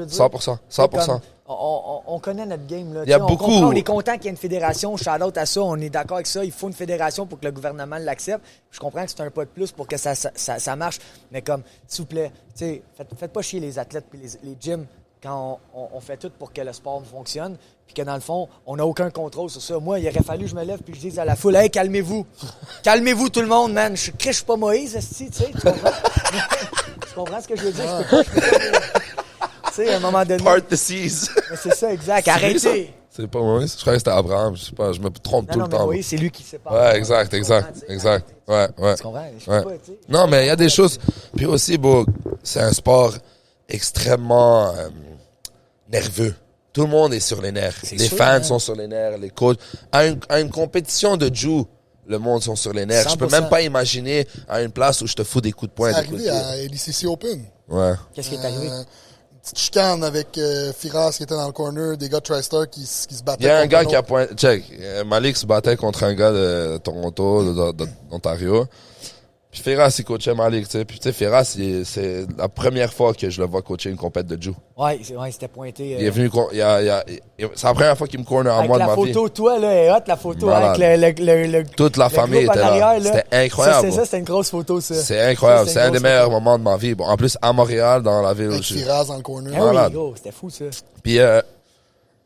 100%. On connaît notre game, là. Il y a beaucoup... On est content qu'il y ait une fédération. Shout-out à ça. On est d'accord avec ça. Il faut une fédération pour que le gouvernement l'accepte. Je comprends que c'est un pas de plus pour que ça marche. Mais comme, s'il vous plaît, faites pas chier les athlètes et les gyms quand on fait tout pour que le sport fonctionne. Puis que dans le fond, on n'a aucun contrôle sur ça. Moi, il aurait fallu que je me lève puis je dise à la foule, hey, calmez-vous. Calmez-vous tout le monde, man. Je suis pas Moïse, tu sais. Tu comprends? Tu comprends ce que je veux dire? Je peux pas, tu sais, à un moment donné. Part the seas. C'est ça, exact. Arrêtez. C'est pas Moïse. Je crois que c'était Abraham. Je sais pas, je me trompe tout le temps. Oui, c'est lui qui sépare. Ouais, exact. Ouais. Tu comprends? Je sais pas, tu sais. Non, mais il y a des choses. Puis aussi, bon, c'est un sport extrêmement nerveux. Tout le monde est sur les nerfs. Les fans sont sur les nerfs, les coachs. À une compétition de Jiu, le monde sont sur les nerfs. 100%. Je peux même pas imaginer à une place où je te fous des coups de poing. C'est arrivé à LCC Open. Ouais. Qu'est-ce qui est arrivé? Une petite chicane avec Firas qui était dans le corner, des gars de TriStar qui se battaient. Il y a un gars qui a pointé... Check. Malik se battait contre un gars de Toronto, d'Ontario. Puis Firas, il coachait Malik, tu sais. Puis tu sais, Firas, c'est la première fois que je le vois coacher une compète de Jiu. Ouais, c'était pointé. Il est venu, c'est la première fois qu'il me corner en avec moi de la ma vie. photo, toi, là, est hot, la photo, Malade. avec le Toute la le famille groupe était en là. arrière, C'était incroyable. Ça, c'était une grosse photo, ça. C'est incroyable. Ça, C'est un une des grosse meilleurs photo. moments de ma vie. Bon, en plus, à Montréal, dans la ville où Avec je suis. Firas dans le corner. Ah oui, Malade. gros, c'était fou, ça. Puis,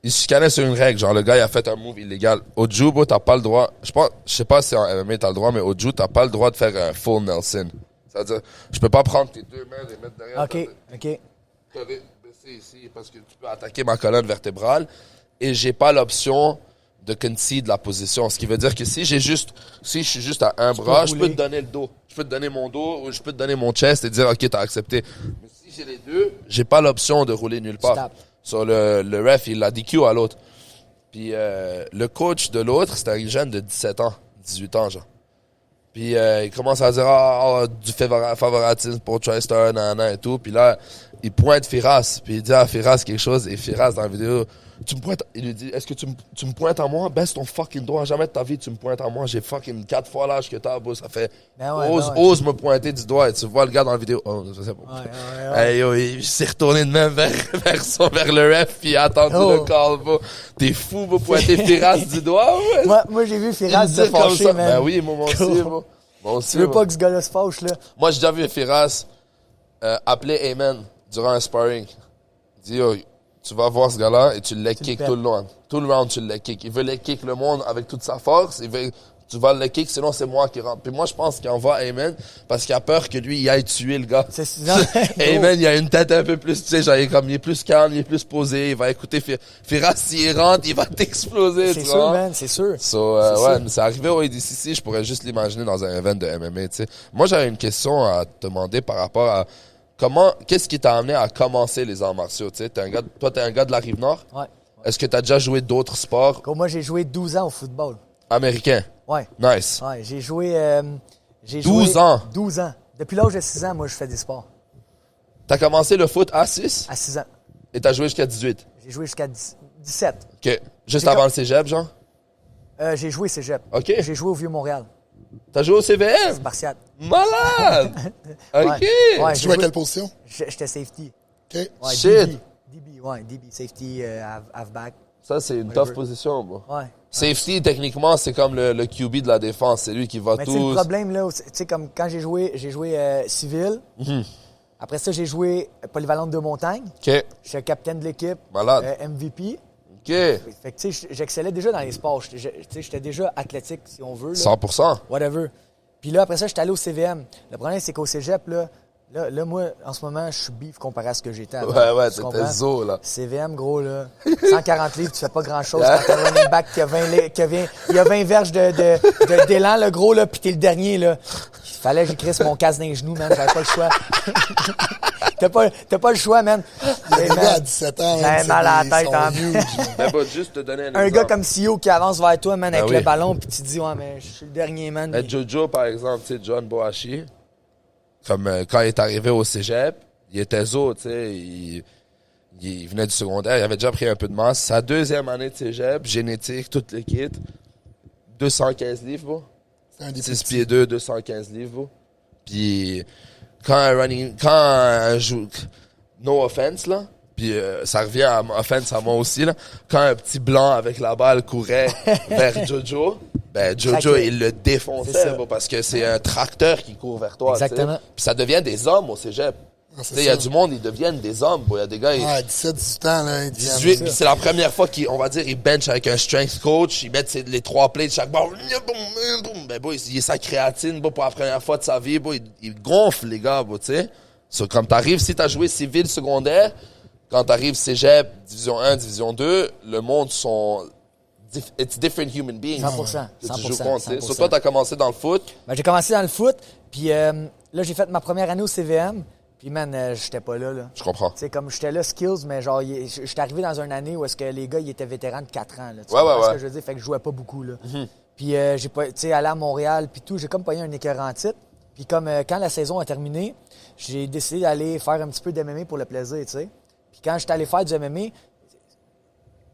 il se chicanait sur une règle. Genre, le gars, il a fait un move illégal. Au Jiu, bro, t'as pas le droit. Je sais pas si en MMA t'as le droit, mais au Jiu, t'as pas le droit de faire un full Nelson. C'est-à-dire, je peux pas prendre tes deux mains et les mettre derrière. OK. Baisser ici parce que tu peux attaquer ma colonne vertébrale. Et j'ai pas l'option de concede la position. Ce qui veut dire que si je suis juste à un bras, je peux rouler. te donner le dos. Je peux te donner mon dos ou je peux te donner mon chest et dire, OK, t'as accepté. Mais si j'ai les deux, j'ai pas l'option de rouler nulle part. Stop. Sur le ref, il l'a DQ à l'autre. Puis le coach de l'autre, c'était un jeune de 17 ans, 18 ans, genre. Puis il commence à dire du favoritisme pour TriStar, nanana et tout. Puis là, il pointe Firas. Puis il dit à Firas quelque chose. Et Firas, dans la vidéo, il lui dit, est-ce que tu me pointes à moi? Baisse ton fucking doigt. Jamais de ta vie, tu me pointes à moi. J'ai fucking 4 fois l'âge que t'as, bro. Ça fait, Ben ouais, ose me pointer du doigt. Et tu vois le gars dans la vidéo. Oh, je sais pas. Ouais. Hey, yo, il s'est retourné de même vers le ref. Puis il a attendu le call, bro. T'es fou, bro, pointer Firas du doigt, ouais. Moi, j'ai vu Firas se Dire comme fâcher, ça. man. Ben oui, moi aussi, bro. Moi aussi, Tu veux bro. pas que ce gars-là se fâche, là? Moi, j'ai déjà vu Firas appeler Amen durant un sparring. Il dit, yo, tu vas voir ce gars-là et tu le kick le tout le long. Tout le round, tu le kick. Il veut le kick le monde avec toute sa force. Tu vas le kick, sinon c'est moi qui rentre. Puis moi, je pense qu'il envoie Amen parce qu'il a peur que lui, il aille tuer le gars. C'est Amen, il a une tête un peu plus, tu sais, genre, il est plus calme, il est plus posé. Il va écouter Firas, s'il rentre, il va t'exploser. C'est tu sûr, vois. man, c'est sûr. So, C'est ouais, sûr. mais c'est arrivé au ADCC, je pourrais juste l'imaginer dans un event de MMA, tu sais. Moi, j'avais une question à te demander par rapport à qu'est-ce qui t'a amené à commencer les arts martiaux, tu sais. Toi, t'es un gars de la Rive-Nord. Ouais. Est-ce que t'as déjà joué d'autres sports Moi, j'ai joué 12 ans au football. américains? Ouais. Nice. Ouais, j'ai joué... 12 ans? 12 ans. Depuis l'âge de 6 ans, moi, je fais des sports. T'as commencé le foot à 6 À 6 ans. et t'as joué jusqu'à 18. J'ai joué jusqu'à 17. OK. Juste J'ai avant com- le cégep, genre? J'ai joué cégep. OK. J'ai joué au Vieux-Montréal. T'as joué au CVM? Spartiate. Malade! OK. Ouais, Tu j'ai joues à joué- quelle position? J'étais safety. OK. Ouais, Shit. DB, ouais, DB, safety, halfback. Ça, c'est une Whatever. tough position, bro. Ouais. Safety, techniquement, c'est comme le QB de la défense. C'est lui qui va Mais tu sais, le tout... problème, là, tu sais, comme quand j'ai joué civil. Mhm. Après ça, j'ai joué polyvalente de montagne. OK. J'étais capitaine de l'équipe. Malade. MVP. OK. Fait que, tu sais, j'excellais déjà dans les sports. Tu sais, j'étais déjà athlétique, si on veut. Là. 100%. Whatever. Puis là, après ça, j'étais allé au CVM. Le problème, c'est qu'au cégep, là, moi, en ce moment, je suis bif comparé à ce que j'étais avant. Ouais, Tu t'étais comprends? zo, là. CVM, gros, là. 140 livres, tu fais pas grand-chose quand t'as un running back qui a 20, il y a 20 verges d'élan, le gros, là, pis t'es le dernier, là. Il fallait que j'écrisse mon casse d'un genou, man. J'avais pas le choix. T'as pas le choix, man. Les Hey, gars à man. 17 ans, J'avais mal à la tête, hein. huge. Mais bah, juste te donner un Un exemple. gars comme CEO qui avance vers toi, man, avec Ben oui. le ballon, pis tu te dis, ouais, mais je suis le dernier, man. Mais Jojo, par exemple, tu sais, John Boashi, comme quand il est arrivé au cégep, il était zo, tu sais, il venait du secondaire, il avait déjà pris un peu de masse. Sa deuxième année de cégep, génétique, toute l'équipe, 215 livres, bro. C'est un des 6 petits. pieds 2, 215 livres, bro. Puis quand un no offense, là, puis ça revient à offense à moi aussi, là, quand un petit blanc avec la balle courait vers Jojo, ben Jojo, Craqué. il le C'est défonçait, ça. bro, parce que c'est un tracteur qui court vers toi. Exactement. tu sais. Puis ça devient des hommes au cégep. Ah, c'est Tu sais, il y a ça. du monde, ils deviennent des hommes, bro. Il y a des gars, Ouais, 17, 18 ans, là, ils deviennent 18, ça. puis c'est la première fois qu'on va dire, ils bench avec un strength coach, ils mettent les 3 plays de chaque bord. Ben, bon, il est sa créatine, bon, pour la première fois de sa vie, bon, il gonfle, les gars, bon, tu sais. So, comme t'arrives, si t'as joué civil secondaire, quand t'arrives cégep, division 1, division 2, le monde sont, it's different human beings. 100%, Que tu joues 100%, contre, tu sais. So, 100%. toi, t'as commencé dans le foot. Ben, j'ai commencé dans le foot, puis là, j'ai fait ma première année au CVM, puis man, j'étais pas là. Je comprends. Tu sais, comme j'étais là, skills, mais genre, j'étais arrivé dans une année où est-ce que les gars, ils étaient vétérans de 4 ans, là. Tu Ouais, comprends ouais, ce ouais. que je veux dire? Fait que je jouais pas beaucoup, là. Puis j'ai pas, tu sais, allé à Montréal, puis tout, j'ai comme pogné un écœurant titre. Puis comme quand la saison a terminé, j'ai décidé d'aller faire un petit peu d'MMA pour le plaisir, tu sais. Puis quand j'étais allé faire du MMA,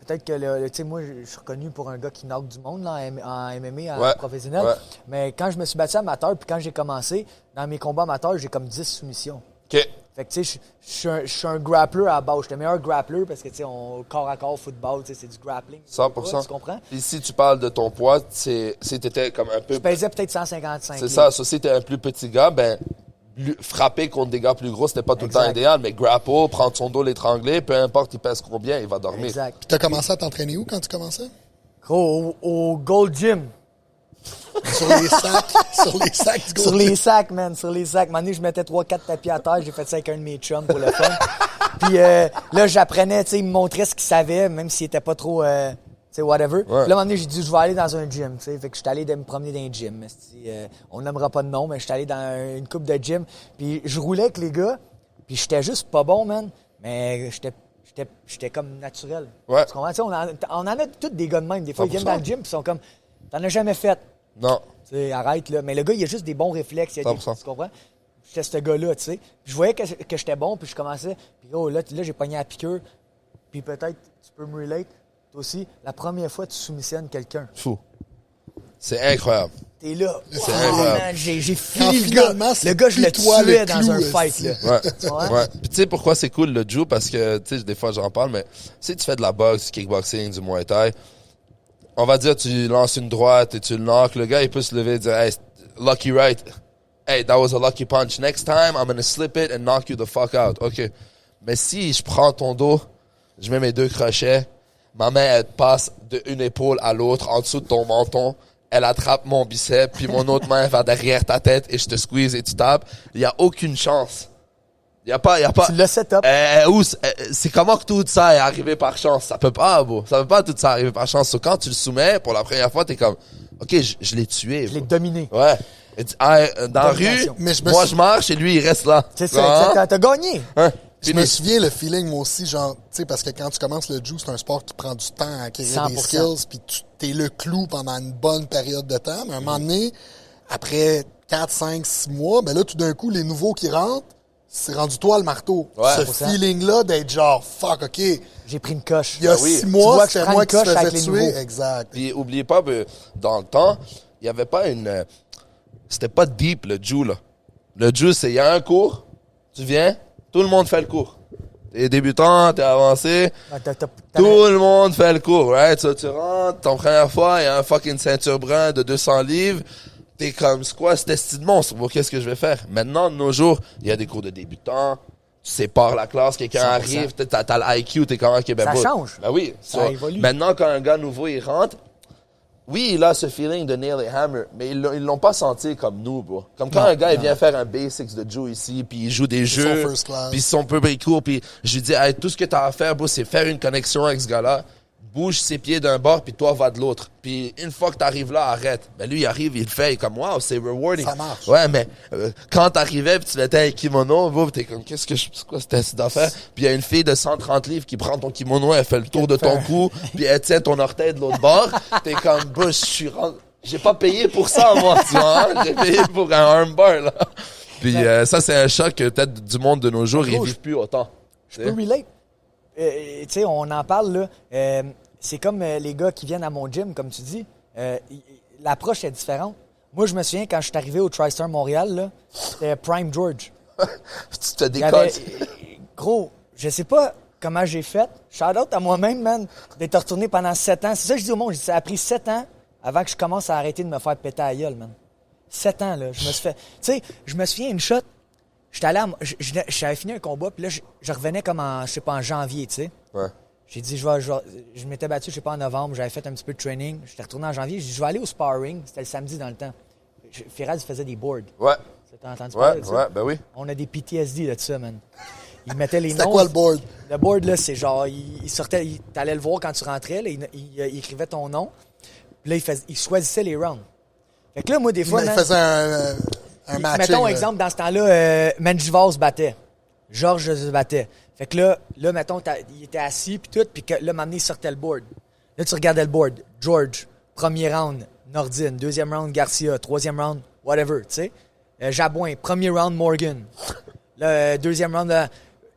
peut-être que, tu sais, moi, je suis reconnu pour un gars qui knock du monde là, en MMA, en Ouais. professionnel. Ouais. Mais quand je me suis battu amateur, puis quand j'ai commencé, dans mes combats amateurs, j'ai comme 10 soumissions. OK. Fait que, tu sais, je suis un grappler à la base. Je suis le meilleur grappler parce que, tu sais, corps à corps, football, tu sais, c'est du grappling. 100%. Tu comprends? Puis si tu parles de ton poids, si t'étais comme un peu... Je pesais peut-être 155 C'est livres. ça. Si t'es un plus petit gars, ben, frapper contre des gars plus gros, c'était pas tout le temps Exact. idéal. Mais grapple, prendre son dos, l'étrangler, peu importe il pèse combien, il va dormir. Exact. Puis t'as commencé à t'entraîner où quand tu commençais? Gros, au Gold Gym. Sur les sacs, sur les sacs du Sur Gold les Gym. sacs, man, sur les sacs. Un moment donné, je mettais 3-4 tapis à terre. J'ai fait ça avec un de mes chums pour le fun. Puis là, j'apprenais, tu sais, il me montrait ce qu'il savait, même s'il était pas trop, tu sais, whatever. Puis là, à un moment donné, j'ai dit, je vais aller dans un gym, tu sais. Fait que je suis allé me promener dans un gym. On nommera pas de nom, mais je suis allé dans une coupe de gym. Puis je roulais avec les gars, puis j'étais juste pas bon, man. Mais j'étais comme naturel. Ouais. Tu comprends? Tu sais, on en a tous des gars de même. Des fois, ils viennent 100%. dans le gym, puis ils sont comme, t'en as jamais fait. Non. Tu sais, arrête, là. Mais le gars, il a juste des bons réflexes. Il a des, 100%. tu comprends? J'étais ce gars-là, tu sais. Puis je voyais que j'étais bon, puis je commençais. Puis oh, là, j'ai pogné à la piqûre. Puis peut-être, tu peux me relate, toi aussi, la première fois que tu soumissionnes quelqu'un. Fou. C'est incroyable. T'es là. C'est Oh, incroyable. man, j'ai Quand fini le gars. finalement, c'est Le gars, je le plus toi, tuais le dans clou, un fight, esti. là. Ouais. Tu vois? Ouais. Puis tu sais pourquoi c'est cool le Jiu? Parce que, tu sais, des fois j'en parle, mais si tu fais de la boxe, du kickboxing, du Muay Thai, on va dire tu lances une droite et tu le knocks, le gars il peut se lever et dire, hey, lucky right. Hey, that was a lucky punch. Next time, I'm gonna slip it and knock you the fuck out. OK. Mais si je prends ton dos, je mets mes 2 crochets, ma main elle passe d'une épaule à l'autre en dessous de ton menton, elle attrape mon bicep, puis mon autre main va derrière ta tête et je te squeeze et tu tapes, il y a aucune chance. Il y a pas Tu l'as set up. c'est comment que tout ça est arrivé par chance? Ça peut pas, bro. Ça peut pas tout ça arriver par chance. So, quand tu le soumets, pour la première fois, t'es comme, OK, je l'ai tué. Je l'ai bro. dominé. Ouais. Dans la rue, Domination. Mais moi je marche et lui il reste là. C'est ça, Hein? exact. T'as gagné. Hein? Je me souviens le feeling, moi aussi, genre, tu sais, parce que quand tu commences le jiu, c'est un sport qui prend du temps à acquérir des 100%. skills, puis t'es le clou pendant une bonne période de temps. Mais à un moment donné, après 4, 5, 6 mois, ben là, tout d'un coup, les nouveaux qui rentrent, c'est rendu toi le marteau. Ouais. Ce 100%. feeling-là d'être genre, fuck, OK, il J'ai pris une coche. y a Ben oui. 6 Tu mois, vois que je c'était prends moi une qui se coche avec faisais les tuer. nouveaux. Exact. Puis oubliez pas, dans le temps, il y avait pas c'était pas deep le Jiu là. Le Jiu c'est il y a un cours, tu viens, tout le monde fait le cours. T'es débutant, t'es avancé, Ah, t'as- tout le monde fait le cours, right? So, tu rentres, ton première fois, il y a un fucking ceinture brun de 200 livres. T'es comme, c'est quoi cet esti de monstre? Bon, qu'est-ce que je vais faire? Maintenant, de nos jours, il y a des cours de débutants. Tu sépares la classe, quelqu'un 100%. arrive, t'as l'IQ, t'es comme, OK, ben Ça bon. change. Ben oui. Ça évolue. Maintenant, quand un gars nouveau, il rentre, oui, il a ce feeling de nail et hammer, mais ils l'ont pas senti comme nous, bro. Comme quand un gars, il vient faire un basics de Jiu ici, puis il joue des jeux, son first class. puis son peu court, puis je lui dis, hey, tout ce que t'as à faire, bro, c'est faire une connexion avec ce gars-là, bouge ses pieds d'un bord, puis toi, va de l'autre. Puis une fois que t'arrives là, arrête. Ben lui, il arrive, il le fait, il est comme, wow, c'est rewarding. Ça marche. Ouais, mais quand t'arrivais, puis tu mettais un kimono, bro, t'es comme, c'est quoi cette affaire? Puis il y a une fille de 130 livres qui prend ton kimono, elle fait le tour de ton cou, puis elle tient ton orteil de l'autre bord. T'es comme, bro, j'ai pas payé pour ça, moi, tu vois, hein? J'ai payé pour un armbar, là. Puis ça, c'est un choc que peut-être du monde de nos jours, ils vivent plus autant. Je peux relate. Tu sais, on en parle, là. C'est comme les gars qui viennent à mon gym, comme tu dis. L'approche est différente. Moi, je me souviens, quand je suis arrivé au TriStar Montréal, là, c'était Prime George. Tu te Il y avait- décolles. Gros, je sais pas comment j'ai fait. Shout-out à moi-même, man, d'être retourné pendant 7 ans. C'est ça que je dis au monde. Je dis, ça a pris 7 ans avant que je commence à arrêter de me faire péter à la gueule, man. 7 ans, là. Je me suis fait... Tu sais, je me souviens une shot. J'étais allé j'avais fini un combat, puis là, je revenais comme en, je sais pas, en janvier, tu sais. Ouais. J'ai dit, je m'étais battu, je sais pas, en novembre, j'avais fait un petit peu de training. J'étais retourné en janvier, j'ai dit, je vais aller au sparring. C'était le samedi dans le temps. Firaz, il faisait des boards. Ouais. T'as entendu parler de ça? Ouais, ben oui. On a des PTSD de ça, man. Il mettait les noms. C'était quoi le board? Le board, là, c'est genre, il sortait, t'allais le voir quand tu rentrais, là, il écrivait ton nom. Puis là, il choisissait les rounds. Fait que là, moi, des fois, Il man, faisait un match. mettons, exemple, dans ce temps-là, Menjivar se battait. Georges se battait. Fait que là mettons, il était assis, puis tout, puis que là, maintenant, il sortait le board. Là, tu regardais le board. George, premier round, Nordine. Deuxième round, Garcia. Troisième round, whatever, tu sais. Jabouin, premier round, Morgan. Deuxième round,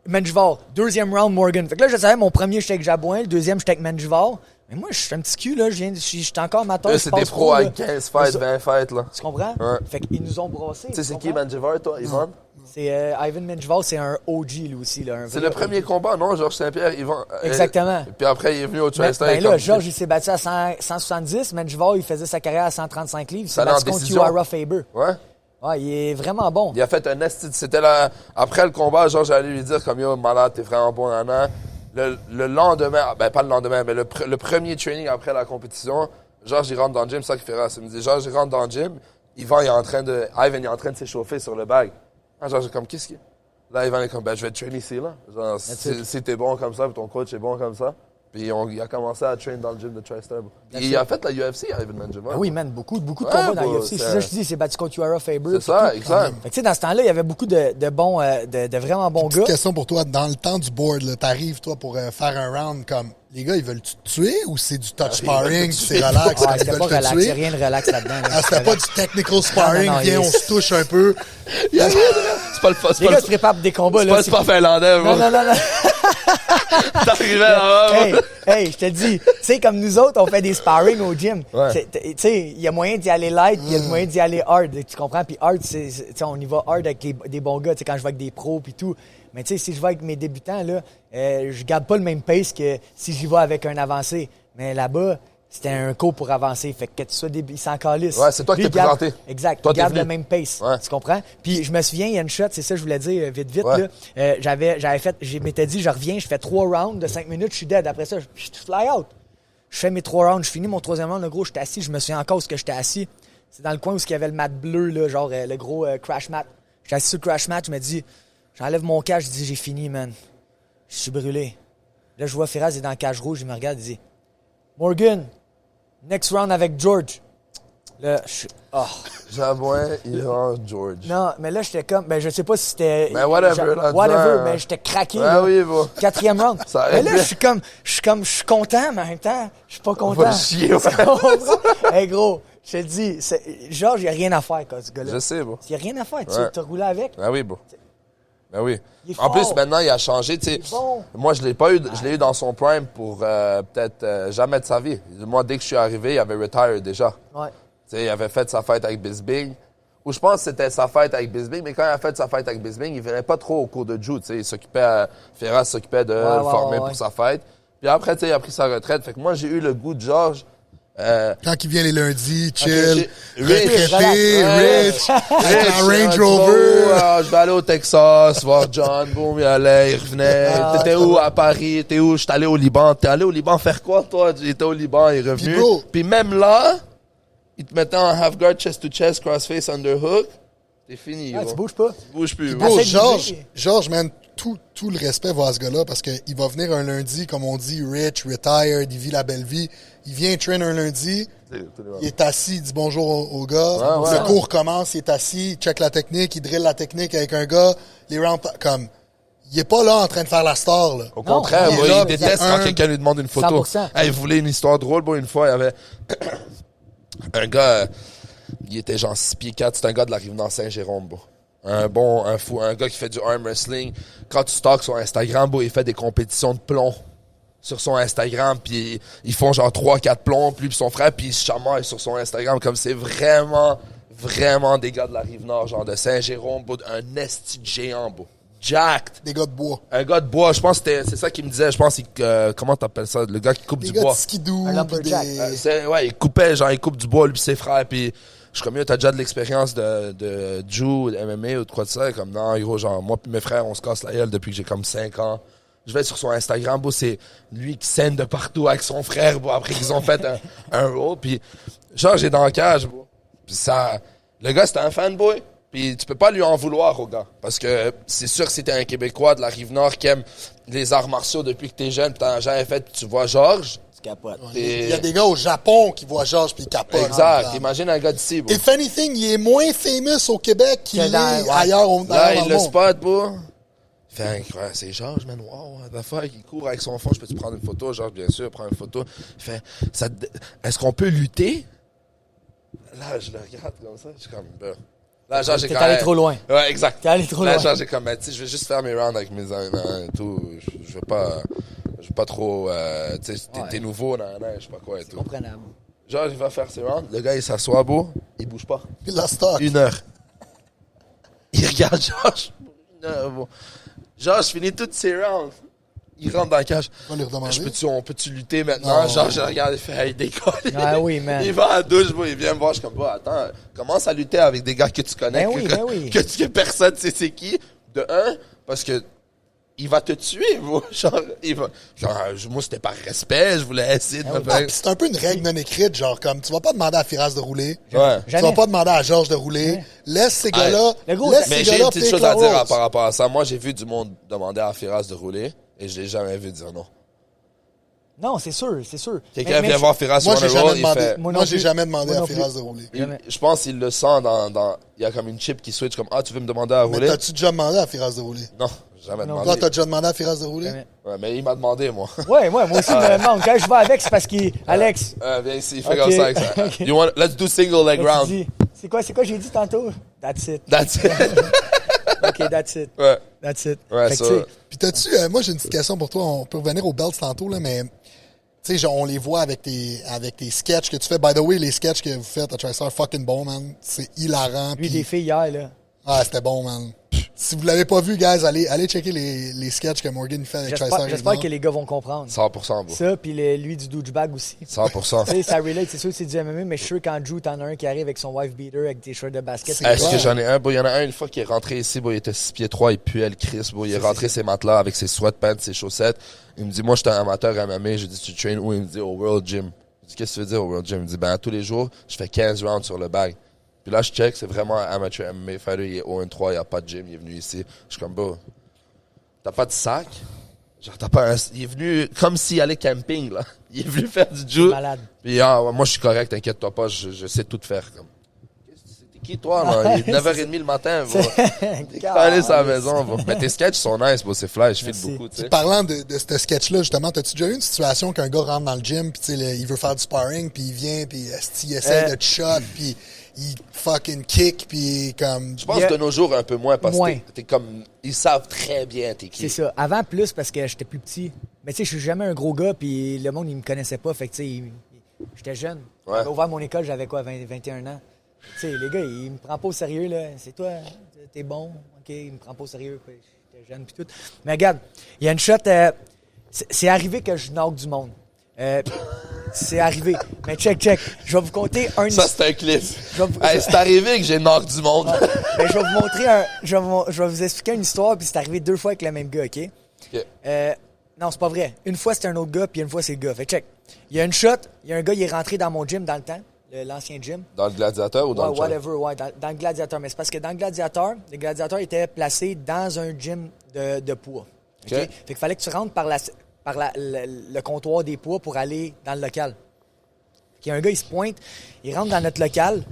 Menjivar. Deuxième round, Morgan. Fait que là, je savais, mon premier, j'étais avec Jabouin. Le deuxième, j'étais avec Menjivar. Mais moi, je suis un petit cul, là. J'étais encore amateur. Là, c'est des pros avec 15 fights, 20 fights, là. Tu comprends? Ouais. Fait qu'ils nous ont brassés. Tu sais, c'est qui Menjivar, toi, Ivan? C'est Ivan Menjivar, c'est un OG, lui aussi. Là, C'est le premier combat, non? Georges Saint-Pierre, Ivan. Exactement. Puis après, il est venu au TriStar. Ben là, Georges, il s'est battu à 170. Menjivar, il faisait sa carrière à 135 livres. Il s'est allait en battu contre décision. Uara Faber. Ouais. Ouais, il est vraiment bon. Il a fait un esti. C'était là. Après le combat, Georges allait lui dire comme yo, malade, t'es vraiment bon, nana. Le lendemain, ben pas le lendemain, mais le premier training après la compétition, Georges, il rentre dans le gym, c'est ça qu'il fait rare. Il me dit, Georges, il rentre dans le gym, Ivan, il est en train de s'échauffer sur le bag. Ah, Georges, est comme, qu'est-ce qu'il y a? Là, Ivan est comme, ben, je vais te trainer ici, là. Genre, si t'es bon comme ça, puis ton coach est bon comme ça. Puis il a commencé à train dans le gym de TriStar. Il a fait la UFC, Ivan Menjivar. Ah oui, man, beaucoup de combats dans l'UFC. C'est ça que je dis, il s'est battu contre Uara Faber. C'est ça, exact. Fait que, tu sais, dans ce temps-là, il y avait beaucoup de bons, de vraiment bons gars. Question pour toi, dans le temps du board, là, t'arrives, toi, pour faire un round comme, les gars, ils veulent-tu te tuer ou c'est du touch sparring, c'est relax, Ah, ils c'était veulent pas te relax, il tuer? n'y a rien de relax là-dedans. là. Ah, c'était pas du technical sparring, Non, viens, il- on se touche un peu. C'est pas le fun. Les gars se préparent pour des combats, là. C'est pas finlandais, Non, bro. non. T'arrivais là-bas. Hey, je te dis, tu sais, comme nous autres, on fait des sparring au gym. Ouais. Tu sais, il y a moyen d'y aller light, il y a moyen d'y aller hard. Tu comprends? Puis hard, tu sais, on y va hard avec des bons gars, tu sais, quand je vais avec des pros puis tout. Mais tu sais, si je vais avec mes débutants, là, je garde pas le même pace que si j'y vais avec un avancé. Mais là-bas, c'était un cours pour avancer. Fait que tu sois début, il s'en calisse. Ouais, c'est toi qui Lui, t'es il garde- présenté. Exact. Toi, il garde t'es le venu. même pace. Ouais. Tu comprends? Puis je me souviens, il y a une shot, c'est ça que je voulais dire vite, Ouais. là. J'avais fait, je m'étais dit, je reviens, je fais 3 rounds de 5 minutes, je suis dead. Après ça, je fly out. Je fais mes 3 rounds, je finis mon 3e round, le gros, j'étais assis, je me souviens encore où j'étais assis. C'est dans le coin où il y avait le mat bleu, là, genre le gros crash mat. J'étais assis sur le crash mat, je me dis, j'enlève mon cache, je dis, j'ai fini, man. Je suis brûlé. Là, je vois Firas, il est dans le cage rouge, il me regarde, il dit, Morgan, next round avec George. Là, je suis. Oh. Jabouin, Ivan, George. Non, mais là, j'étais comme. Ben, je sais pas si c'était. Ben, whatever, là, Whatever, disons, mais j'étais craqué. Ben là. oui, bon. 4e round. Ça Mais arrive là, bien. je suis content, mais en même temps, je suis pas content. Va chier, ouais. Tu comprends? Hey, gros, je te dis, Georges, il y a rien à faire, quoi, ce gars-là. Je sais, bon. Il y a rien à faire. Ouais. Tu as roulé avec. Ben oui, bon. Ben oui. Il est En plus, fort. maintenant, il a changé, tu sais. Il est bon. Moi, je l'ai pas eu, je l'ai eu dans son prime pour peut-être jamais de sa vie. Moi, dès que je suis arrivé, il avait retire déjà. Ouais. Tu sais, il avait fait sa fête avec Bisbing. Ou je pense que c'était sa fête avec Bisbing, mais quand il a fait sa fête avec Bisbing, il venait pas trop au cours de Jiu, tu sais. Il s'occupait, Ferraz s'occupait de le former pour sa fête. Puis après, tu sais, il a pris sa retraite. Fait que moi, j'ai eu le goût de Georges. Quand il vient les lundis, chill, Rich, retraité, rich, avec la Range Rover. Je vais aller au Texas, voir John, boum, il allait, il revenait. T'étais où à Paris? T'es où? J'étais allé au Liban. T'es allé au Liban faire quoi, toi? J'étais au Liban, il est revenu. Puis, bro. Puis même là, il te mettait en half guard, chest to chest, crossface, underhook. T'es fini, Ah, gros. tu bouges pas. Tu bouges plus, Bro, bro. Essaie de bouger. Georges, man, tout le respect va à ce gars-là parce qu'il va venir un lundi, comme on dit, rich, retired, il vit la belle vie. Il vient train un lundi, il est assis, il dit bonjour au gars. Ouais, Le cours commence, il est assis, il check la technique, il drill la technique avec un gars. Les rounds, comme, il est pas là en train de faire la star, là. Au contraire, il est bro, là, il déteste il y a quand quelqu'un lui demande une photo. 100%. Hey, il voulait une histoire drôle, bro. Une fois, il y avait un gars, il était genre 6 pieds 4, c'est un gars de la Rive-Nord Saint-Jérôme, bro. Un gars qui fait du arm wrestling. Quand tu stalks sur Instagram, bro, il fait des compétitions de plomb sur son Instagram, puis ils font genre 3-4 plombs, puis son frère, puis ils se chamaillent sur son Instagram, comme c'est vraiment des gars de la Rive-Nord, genre de Saint-Jérôme, bro, un esti de géant, bro. Jacked. Des gars de bois. Un gars de bois, je pense que c'est ça qu'il me disait, je pense comment t'appelles ça, le gars qui coupe Des du gars bois. de skidoo. Un lumberjack. Ouais, il coupait, genre il coupe du bois, lui pis ses frères, puis je suis comme, yo, t'as déjà de l'expérience de Jiu, de MMA ou de quoi de ça? Comme, non, gros, genre, moi pis mes frères, on se casse la gueule depuis que j'ai comme 5 ans. Je vais sur son Instagram, bro, c'est lui qui scène de partout avec son frère, bro, après qu'ils ont fait un roll, puis genre, j'ai dans la cage, bro. Pis ça, le gars, c'était un fanboy. Puis tu peux pas lui en vouloir au gars. Parce que c'est sûr que c'était un Québécois de la Rive-Nord qui aime les arts martiaux depuis que t'es jeune, pis t'en as jamais fait, pis tu vois Georges. Tu capotes. Il y a des gars au Japon qui voient Georges puis ils capotent. Exact. Imagine un gars d'ici, bro. If anything, il est moins famous au Québec qu'il Que est dans- ailleurs Là, dans il le le monde. spot, bro. Il fait incroyable. C'est Georges, man. Wow, what the fuck. Il court avec son fond. Je peux-tu prendre une photo? Georges, bien sûr, prend une photo. Il fait, est-ce qu'on peut lutter? Là, je le regarde comme ça. Je suis comme, bah. Là, genre, j'ai T'es quand allé même... trop loin. Ouais, exact. T'es allé trop Là, loin. genre, j'ai comme, tu sais, je vais juste faire mes rounds avec mes amis et tout. Je veux pas trop, tu sais, t'es nouveau, je sais pas quoi et C'est tout. comprenable. Genre, il va faire ses rounds, le gars, il s'assoit beau, il bouge pas. Puis la stock. 1 heure. Il regarde Georges. 1 heure, bon. Georges finit toutes ses rounds. Il rentre dans la cage. On va lui redemander. On peut-tu lutter maintenant? Non. Genre, je le regarde, il fait, hey, il décolle. Ah oui, man. Il va à la douche, bro, il vient me voir, je suis comme, bah, attends, commence à lutter avec des gars que tu connais, Ben oui, que, ben oui. que personne sait c'est qui. De un, parce que il va te tuer, bro. Genre, moi, c'était par respect, je voulais essayer de me Ah, faire... puis c'est un peu une règle non écrite, genre comme tu vas pas demander à Firas de rouler. Ouais. Tu vas pas demander à Georges de rouler. Ouais. Laisse ces gars-là. Le gros, laisse Mais ces j'ai une gars-là petite pick chose à the dire rules. par rapport à ça. Moi, j'ai vu du monde demander à Firas de rouler, et je l'ai jamais vu dire non. Non, c'est sûr, c'est sûr. Quelqu'un Mais vient je- voir Firas Moi, sur j'ai un jamais roll, il demandé. fait... Moi non Moi, j'ai plus. jamais demandé Moi à non Firas plus. de rouler. Jamais. Je pense qu'il le sent il y a comme une chip qui switch comme, ah, tu veux me demander à Mais rouler? t'as-tu déjà demandé à Firas de rouler? Non, jamais Non. Toi, demandé. t'as déjà demandé à Firas de rouler? Jamais. Ouais, mais il m'a demandé, moi. Ouais, moi aussi, il me demande. Quand je vais avec, c'est parce qu'il. Alex. Viens ici, il fait Ok. comme ça. Avec ça. Ok. Let's do single leg là, tu round. dis, c'est quoi j'ai dit tantôt? That's it. That's it. OK, that's it. Ouais. That's it. Ouais, Fait que, ça. tu sais, Puis t'as-tu, moi j'ai une petite question pour toi, on peut revenir aux belts tantôt, là, mais tu sais, genre, on les voit avec tes sketchs que tu fais. By the way, les sketchs que vous faites à TriStar, fucking bon, man. C'est hilarant. lui, Puis, des filles hier, là. ah, c'était bon, man. Si vous l'avez pas vu, guys, allez checker les sketchs que Morgan fait avec TriStar. J'espère que les gars vont comprendre. 100%, bro. Ça, puis lui du douchebag aussi. 100%. Tu sais, ça relate, c'est sûr que c'est du MMA, mais je suis sûr quand Drew, t'en as un qui arrive avec son wife beater, avec des shirts de basket. C'est Est-ce vrai. que j'en ai un, bro? Il y en a un, une fois qui est rentré ici, bro, il était 6 pieds 3, il puait le Chris, bro. Il est rentré ses matelas avec ses sweatpants, ses chaussettes. Il me dit, moi, j'étais un amateur MMA. J'ai dit, tu traînes où? Il me dit, au World Gym. Je dis, qu'est-ce que tu veux dire au World Gym? Il me dit, ben, tous les jours, je fais 15 rounds sur le bag. Puis là, je check, c'est vraiment un amateur MMA fighter, il est 0-3, il n'y a pas de gym, il est venu ici. Je suis comme, bro, t'as pas de sac? Genre, il est venu comme s'il allait camping, là. Il est venu faire du judo. Malade. Puis, moi, je suis correct, t'inquiète-toi pas, je sais tout faire. Comme, t'es qui, toi, là? Il est 9h30 le matin, bro. T'es allé à la maison, bro. Mais tes sketchs sont nice, bro, c'est fly, je file Merci. beaucoup, tu sais. Parlant de ce sketch-là, justement, t'as-tu déjà eu une situation qu'un gars rentre dans le gym, puis tu sais, il veut faire du sparring, puis il vient, puis il essaie de te shot, puis il fucking kick, puis comme... Je pense que de nos jours, un peu moins, parce Moins. que t'es comme, ils savent très bien t'es qui. C'est ça. Avant, plus parce que j'étais plus petit. Mais tu sais, je suis jamais un gros gars, puis le monde, il me connaissait pas. Fait que tu sais, j'étais jeune. Ouais. J'avais ouvert mon école, j'avais quoi, 21 ans. Tu sais, les gars, ils me prennent pas au sérieux, là. C'est toi, t'es bon, OK, ils me prennent pas au sérieux. Puis j'étais jeune, puis tout. Mais regarde, il y a une shot, c'est arrivé que je knock du monde. C'est arrivé. Mais check. Je vais vous conter un... Ça, c'est un clip. Je vais vous- Hey, c'est arrivé que j'ai knock du monde. Ben, je vais vous montrer je vais vous expliquer une histoire, puis c'est arrivé 2 fois avec le même gars, OK? Ok. Non, c'est pas vrai. Une fois, c'était un autre gars, puis une fois, c'est le gars. Fait que check. Il y a une shot, il y a un gars, il est rentré dans mon gym dans le temps, l'ancien gym. Dans le gladiateur ou dans Ouais, le chat? whatever, ouais, dans le gladiateur. Mais c'est parce que dans le gladiateur, les gladiateurs étaient placés dans un gym de poids. OK? OK. Fait qu'il fallait que tu rentres par le comptoir des poids pour aller dans le local. Puis il y a un gars, il se pointe, il rentre dans notre local,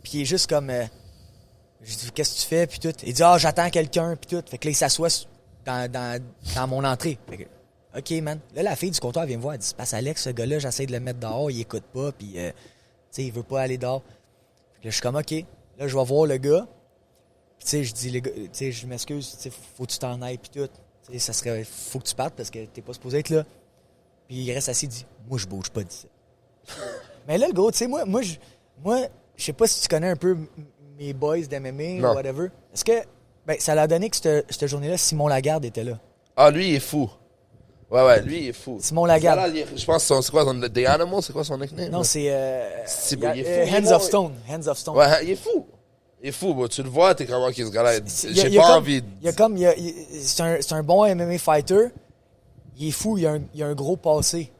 puis il est juste comme... je dis, qu'est-ce que tu fais, puis tout. Il dit, j'attends quelqu'un, puis tout. Fait que là, il s'assoit dans mon entrée. Fait que, OK, man. Là, la fille du comptoir vient me voir, elle dit, c'est parce Alex, ce gars-là, j'essaie de le mettre dehors, il écoute pas, puis, tu sais, il veut pas aller dehors. Fait que là, je suis comme, OK. Là, je vais voir le gars. Puis, tu sais, je dis, les gars, tu sais, je m'excuse, tu sais, faut que tu t'en ailles, puis tout. Tu sais, ça serait, faut que tu partes parce que t'es pas supposé être là. Puis, il reste assis, il dit, moi, je bouge pas d'ici. Mais là, le gros, tu sais, moi, je sais pas si tu connais un peu mes boys d'MMA Non. ou whatever. Est-ce que, ben, ça l'a donné que cette journée-là, Simon Lagarde était là. Ah, lui, il est fou. Ouais, lui, il est fou. Simon Lagarde. Voilà, je pense que c'est quoi son The Animal, c'est quoi son nickname? Non, c'est C'est il y a- bon, il est fou. Hands of Stone. Hands of Stone. Ouais, il est fou. Il est fou, bro. Tu le vois, t'es comme, ok, ce gars-là, Il y a- j'ai il y a pas comme- envie. Il y a comme, c'est un bon MMA fighter. Il est fou, il a un gros passé.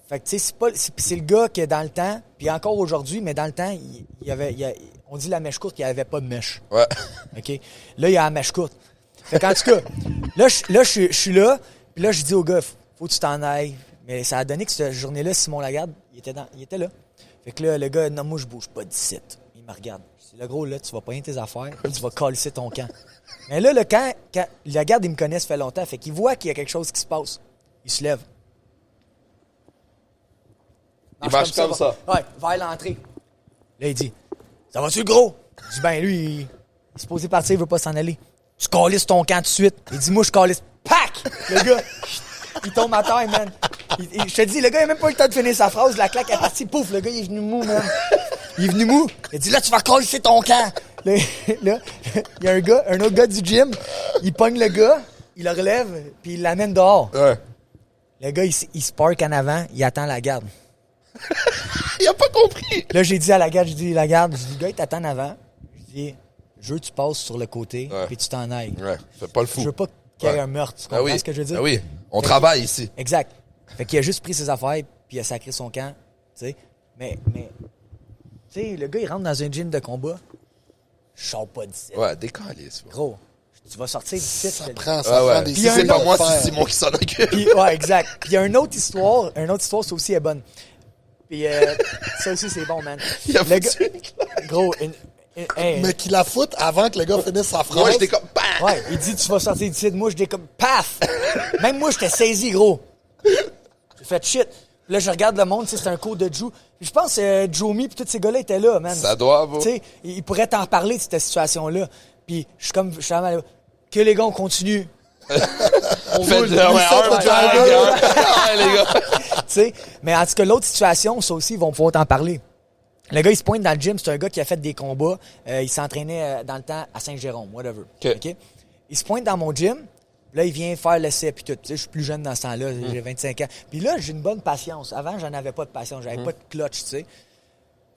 Fait que, tu sais, c'est le gars qui, dans le temps, puis encore aujourd'hui, mais dans le temps, on dit la mèche courte, il n'y avait pas de mèche. Ouais. OK? Là, il y a la mèche courte. Fait qu'en tout cas, je suis là, puis là, je dis au gars, faut que tu t'en ailles. Mais ça a donné que cette journée-là, Simon Lagarde, il était là. Fait que là, le gars, non, moi, je bouge pas d'ici. Il me regarde. Je dis, le gros, là, tu vas pogner tes affaires, puis tu vas calisser ton camp. Mais là, quand Lagarde, il me connaît, ça fait longtemps. Fait qu'il voit qu'il y a quelque chose qui se passe. Il se lève. Il marche comme ça. Ouais, vers l'entrée. Là, il dit, ça va-tu, le gros? Je dis, ben, lui, Il est supposé partir, il veut pas s'en aller. Tu calisses ton camp tout de suite. Il dit, moi, je calisse. Pac! Le gars, il tombe à terre, man. Je te dis, le gars, il a même pas eu le temps de finir sa phrase. La claque est partie. Pouf, le gars, il est venu mou, man. Il est venu mou. Il dit, là, tu vas calisser ton camp. Là, il y a un autre gars du gym. Il pogne le gars, il le relève, puis il l'amène dehors. Ouais. Le gars, il se parque en avant, il attend la garde. Il a pas compris. Là, j'ai dit à la garde, la garde, je dis, le gars, il t'attend en avant. Je dis, je veux que tu passes sur le côté, puis tu t'en ailles. Ouais, fais pas le fou. Je veux pas qu'il y ait un meurtre. Tu comprends ce que je veux dire? Ah oui, on travaille ici. Exact. Fait qu'il a juste pris ses affaires, puis il a sacré son camp. Tu sais. Mais tu sais, le gars, il rentre dans un gym de combat. Je sors pas d'ici. Ouais, décalisse. Gros, tu vas sortir d'ici. Ça prend Ouais. des Puis c'est pas moi, affaires. c'est Simon qui s'en occupe. Puis, ouais, exact. Puis il y a une autre histoire, ça aussi est bonne. Puis ça aussi, c'est bon, man. Il a Le foutu gars, gros, hey, Mais qu'il la foute avant que le gars finisse sa phrase. Moi, j'étais comme... Bam! ouais, il dit, tu vas sortir d'ici. Moi, j'étais comme, paf! Même moi, j'étais saisi, gros. J'ai fait shit. Là, je regarde le monde, tu sais, c'est un cours de Drew. Puis je pense que Jomi puis tous ces gars-là étaient là, man. Ça doit, bro. Tu sais, ils pourraient t'en parler de cette situation-là. Puis je suis comme, que les gars, on continue. On Faites roule. le ouais, les gars. Tu sais, mais en tout cas, l'autre situation, ça aussi, ils vont pouvoir t'en parler. Le gars, il se pointe dans le gym. C'est un gars qui a fait des combats. Il s'entraînait dans le temps à Saint-Jérôme, whatever. OK. Il se pointe dans mon gym. Là, il vient faire l'essai puis tout. Tu sais, je suis plus jeune dans ce temps-là. J'ai 25 ans. Puis là, j'ai une bonne patience. Avant, j'en avais pas de patience. J'avais pas de clutch, tu sais.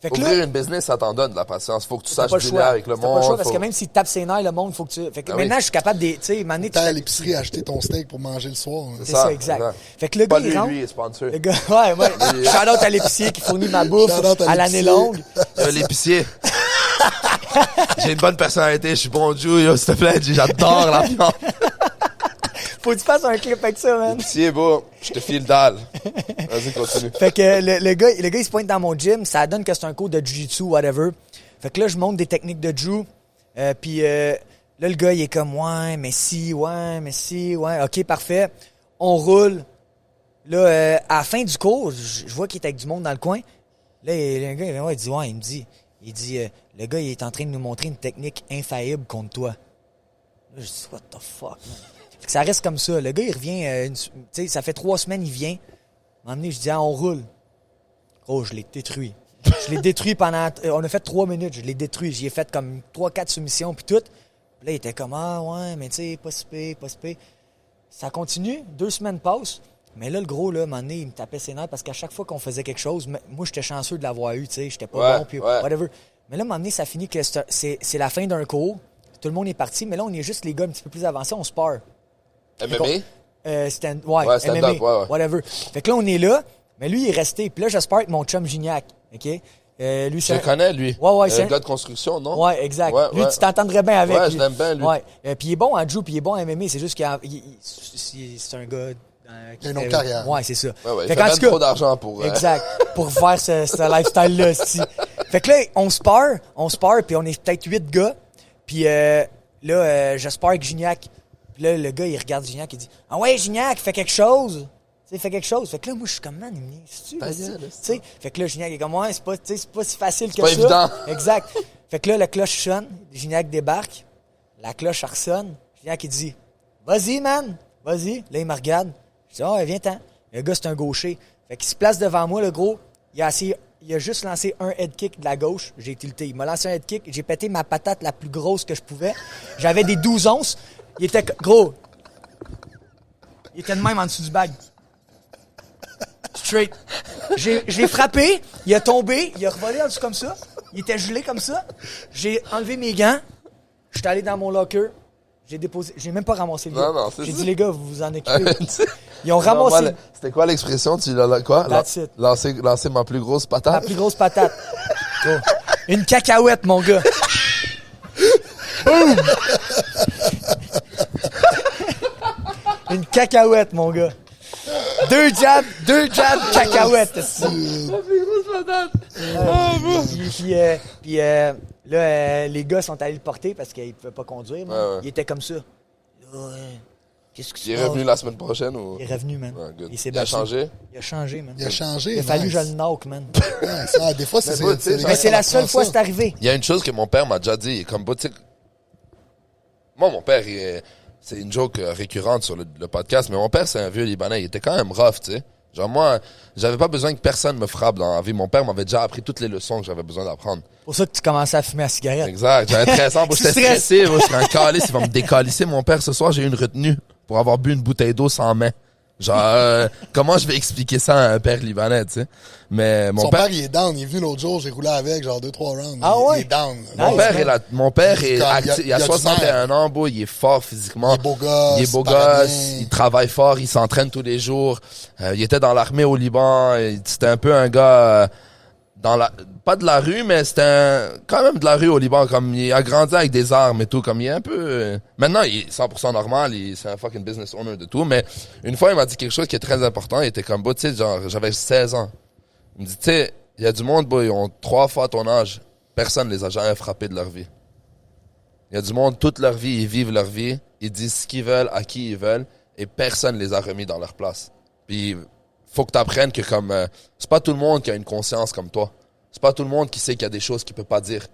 Fait que Ouvrir là, une business, ça t'en donne de la patience. Faut que tu t'as saches pas le dealer choix. avec le T'as pas le choix monde. parce que même s'il tape ses nerfs, le monde, faut que tu... Fait que Ah maintenant, oui. je suis capable de... Tu sais, maintenant, T'as à l'épicerie acheter ton steak pour manger le soir. c'est ça, exact. exact. Fait que le Pas gars, il lui, rentre... lui, est sponsor. Le gars, ouais. Shout-out à l'épicier qui fournit ma bouffe Shout-out à à l'année l'épicier. longue. L'épicier. J'ai une bonne personnalité, je suis bon Dieu, yo, s'il te plaît, j'adore la viande. Faut que tu fasses un clip avec ça, man. L'épicier, beau, je te file dalle. Vas-y, continue. Fait que le gars, il se pointe dans mon gym. Ça donne que c'est un cours de jiu-jitsu, whatever. Fait que là, je montre des techniques de jiu. Puis là, le gars, il est comme, ouais, mais si, ouais. OK, parfait. On roule. Là, à la fin du cours, je vois qu'il est avec du monde dans le coin. Là, le gars, il dit, ouais, il dit, le gars, il est en train de nous montrer une technique infaillible contre toi. Là, je dis, what the fuck, man? Fait que ça reste comme ça. Le gars, il revient, tu sais, ça fait 3 semaines, il vient. À un moment donné, je dis, on roule. Oh, je l'ai détruit. Je l'ai détruit pendant... on a fait 3 minutes, je l'ai détruit. J'y ai fait comme 3-4 soumissions, puis tout. Puis là, il était comme, ah ouais, mais tu sais, pas si pire. Ça continue, 2 semaines passent. Mais là, le gros, là, à un moment donné, il me tapait ses nerfs parce qu'à chaque fois qu'on faisait quelque chose, moi, j'étais chanceux de l'avoir eu, tu sais. J'étais pas bon, puis whatever. Mais là, à un moment donné, ça finit que c'est la fin d'un cours. Tout le monde est parti, mais là, on est juste les gars un petit peu plus avancés, on se part. MMA? Stand-up, MMA, ouais. whatever. Fait que là, on est là, mais lui, il est resté. Puis là, j'espère que mon chum Gignac, OK? Lui, Je le connais, lui. Ouais, c'est un gars de construction, non? Ouais, exact. Ouais, lui, ouais. tu t'entendrais bien avec. Ouais, je l'aime bien, lui. Ouais. Puis il est bon en jiu, puis il est bon en MMA. C'est juste qu'il c'est un gars... Il a une autre carrière. Ouais, c'est ça. Ouais, il Fait fait qu'en même tout cas- trop d'argent pour... Exact. Pour faire ce lifestyle-là, c'ti. Fait que là, on se part, puis on est peut-être 8 gars. Puis là, j'espère que Gignac... Puis là, le gars, il regarde Gignac, il dit « Ah ouais, Gignac, fais quelque chose! » Tu sais, fais quelque chose. Fait que là, moi, je suis comme, man, il me niaise-tu? Ta Tu gueule, sais, fait que là, Gignac est comme, ouais, c'est pas si facile que pas ça. évident. Exact. Fait que là, la cloche sonne, Gignac débarque, la cloche ressonne, Gignac, il dit, vas-y, man, vas-y. Là, il me regarde. Je dis, oh, viens-t'en. Le gars, c'est un gaucher. Fait qu'il se place devant moi, le gros. Il a juste lancé un head kick de la gauche. J'ai tilté. Il m'a lancé un head kick. J'ai pété ma patate la plus grosse que je pouvais. J'avais des 12 onces. Il était gros. Il était de même en dessous du bag. Straight. Je l'ai frappé. Il a tombé. Il a revolé en dessous comme ça. Il était gelé comme ça. J'ai enlevé mes gants. J'étais allé dans mon locker. J'ai déposé. J'ai même pas ramassé le gars. Non, c'est J'ai ça. dit, les gars, vous vous en occupez. Ils ont ramassé C'était quoi l'expression? Tu l'as quoi? That's it. Lancer ma plus grosse la patate? plus grosse patate. Oh. Une cacahuète, mon gars. Boum! Une cacahuète, mon gars. 2 jabs, cacahuètes. La plus grosse patate! Puis là, les gars sont allés le porter parce qu'ils ne pouvaient pas conduire. Man. Ouais. Il était comme ça. Là, qu'est-ce que Il est revenu la semaine prochaine ou? Il est revenu, man. Ouais, good. Il s'est Il a battu. changé? Il a changé, man. Il a changé. Il a fallu que je nice. le knock, man. Ouais, ça, des fois, c'est Mais bon, tu sais, Mais c'est la seule fois que ça. c'est arrivé. Il y a une chose que mon père m'a déjà dit. Comme, tu sais, Moi, mon père, c'est une joke récurrente sur le podcast, mais mon père, c'est un vieux Libanais. Il était quand même rough, tu sais. Genre, moi, j'avais pas besoin que personne me frappe dans la vie. Mon père m'avait déjà appris toutes les leçons que j'avais besoin d'apprendre. C'est pour ça que tu commençais à fumer la cigarette. Exact. J'avais 13 ans, j'étais stressé. Je serais un calice, il va me décalisser. Mon père, ce soir, j'ai eu une retenue pour avoir bu une bouteille d'eau sans main. Genre, comment je vais expliquer ça à un père libanais, tu sais? Mais Son père, il est down. Il est venu l'autre jour, j'ai roulé avec, genre 2-3 rounds. Ah ouais? Il est down. Mon père est Comme, actif. Il a 61 ans, beau, il est fort physiquement. Il est beau gosse. Il est beau paraît gosse, bien. il travaille fort, il s'entraîne tous les jours. Il était dans l'armée au Liban. C'était un peu un gars pas de la rue, mais c'était quand même de la rue au Liban. Comme il a grandi avec des armes et tout, comme il est un peu. Maintenant, il est 100% normal. C'est un fucking business owner de tout. Mais une fois, il m'a dit quelque chose qui est très important. Il était comme, tu sais, genre, j'avais 16 ans. Il me dit, tu sais, il y a du monde, ils ont 3 fois ton âge. Personne les a jamais frappés de leur vie. Il y a du monde, toute leur vie, ils vivent leur vie. Ils disent ce qu'ils veulent, à qui ils veulent. Et personne les a remis dans leur place. Puis, faut que t'apprennes que comme, c'est pas tout le monde qui a une conscience comme toi. C'est pas tout le monde qui sait qu'il y a des choses qu'il peut pas dire.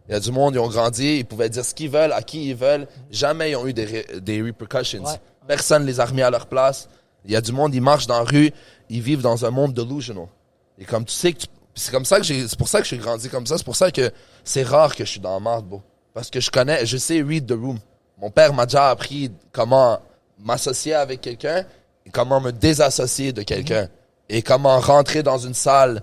Il y a du monde, ils ont grandi, ils pouvaient dire ce qu'ils veulent, à qui ils veulent. Jamais ils ont eu des repercussions. Ouais. Personne les a remis à leur place. Il y a du monde, ils marchent dans la rue, ils vivent dans un monde delusional. Et comme tu sais que c'est comme ça que c'est pour ça que j'ai grandi comme ça. C'est pour ça que c'est rare que je suis dans la merde, bro. Parce que je sais read the room. Mon père m'a déjà appris comment m'associer avec quelqu'un et comment me désassocier de quelqu'un. Et comment rentrer dans une salle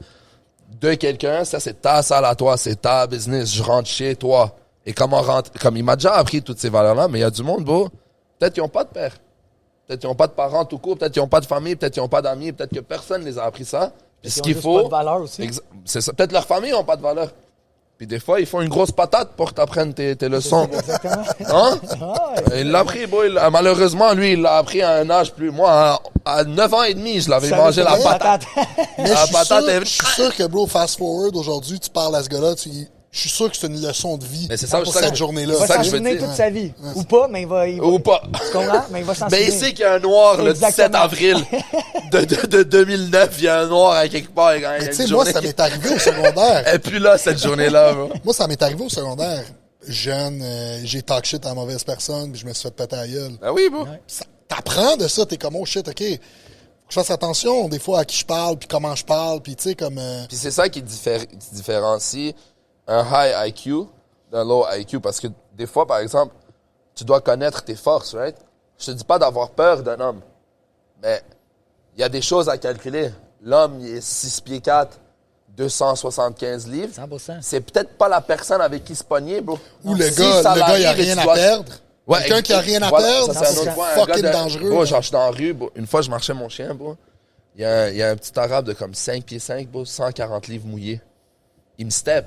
de quelqu'un, ça c'est ta salle à toi, c'est ta business, je rentre chez toi. Et comment rentrer, comme il m'a déjà appris toutes ces valeurs-là, mais il y a du monde, bro, peut-être qu'ils n'ont pas de père. Peut-être qu'ils n'ont pas de parents tout court, peut-être qu'ils n'ont pas de famille, peut-être qu'ils n'ont pas d'amis, peut-être que personne les a appris ça. Puis ce qu'il faut, pas de valeur aussi. c'est ça. Peut-être leur famille n'ont pas de valeur. Puis des fois, ils font une grosse patate pour que tu apprennes tes leçons. Exactement. Hein? Ah, Il l'a appris, bro. Malheureusement, lui, il l'a appris à un âge plus. Moi, à 9 ans et demi, je l'avais ça mangé veut la dire patate. Mais La je suis patate sûr- est- je suis sûr que, bro, fast forward, aujourd'hui, tu parles à ce gars-là, je suis sûr que c'est une leçon de vie Mais c'est ça, pour c'est ça cette que- journée-là. Il va ça s'en que je veux souvenir dire. toute sa vie. Ou pas, mais il va Ou pas. tu comprends? Mais il va s'en Ben, souvenir. il sait qu'il y a un noir le 17 Exactement. avril de 2009. Il y a un noir à quelque part. Il y a Mais une tu sais, moi, journée ça qui- m'est arrivé au secondaire. Elle est plus là, cette journée-là, bro. Moi, ça m'est arrivé au secondaire. Jeune, j'ai talk shit à la mauvaise personne, puis je me suis fait péter la gueule. Ben oui, bro. T'apprends de ça, t'es comme, oh shit, OK. Faut que je fasse attention, des fois, à qui je parle, puis comment je parle, puis tu sais, comme... Puis c'est ça qui différencie un high IQ d'un low IQ. Parce que des fois, par exemple, tu dois connaître tes forces, right? Je te dis pas d'avoir peur d'un homme. Mais il y a des choses à calculer. L'homme, il est 6 pieds 4, 275 livres. 100%. C'est peut-être pas la personne avec qui se pogner, bro. Ou le Si gars, ça il a l'arrive et rien tu à dois- perdre. Ouais, Quelqu'un qui a rien à voilà, perdre, ça, c'est un autre point. Un fucking gars de- dangereux. Bro, genre, je suis dans la rue, bro. Une fois, je marchais mon chien, bro. Il y a un petit arabe de comme 5 pieds 5, bro, 140 livres mouillés. Il me step.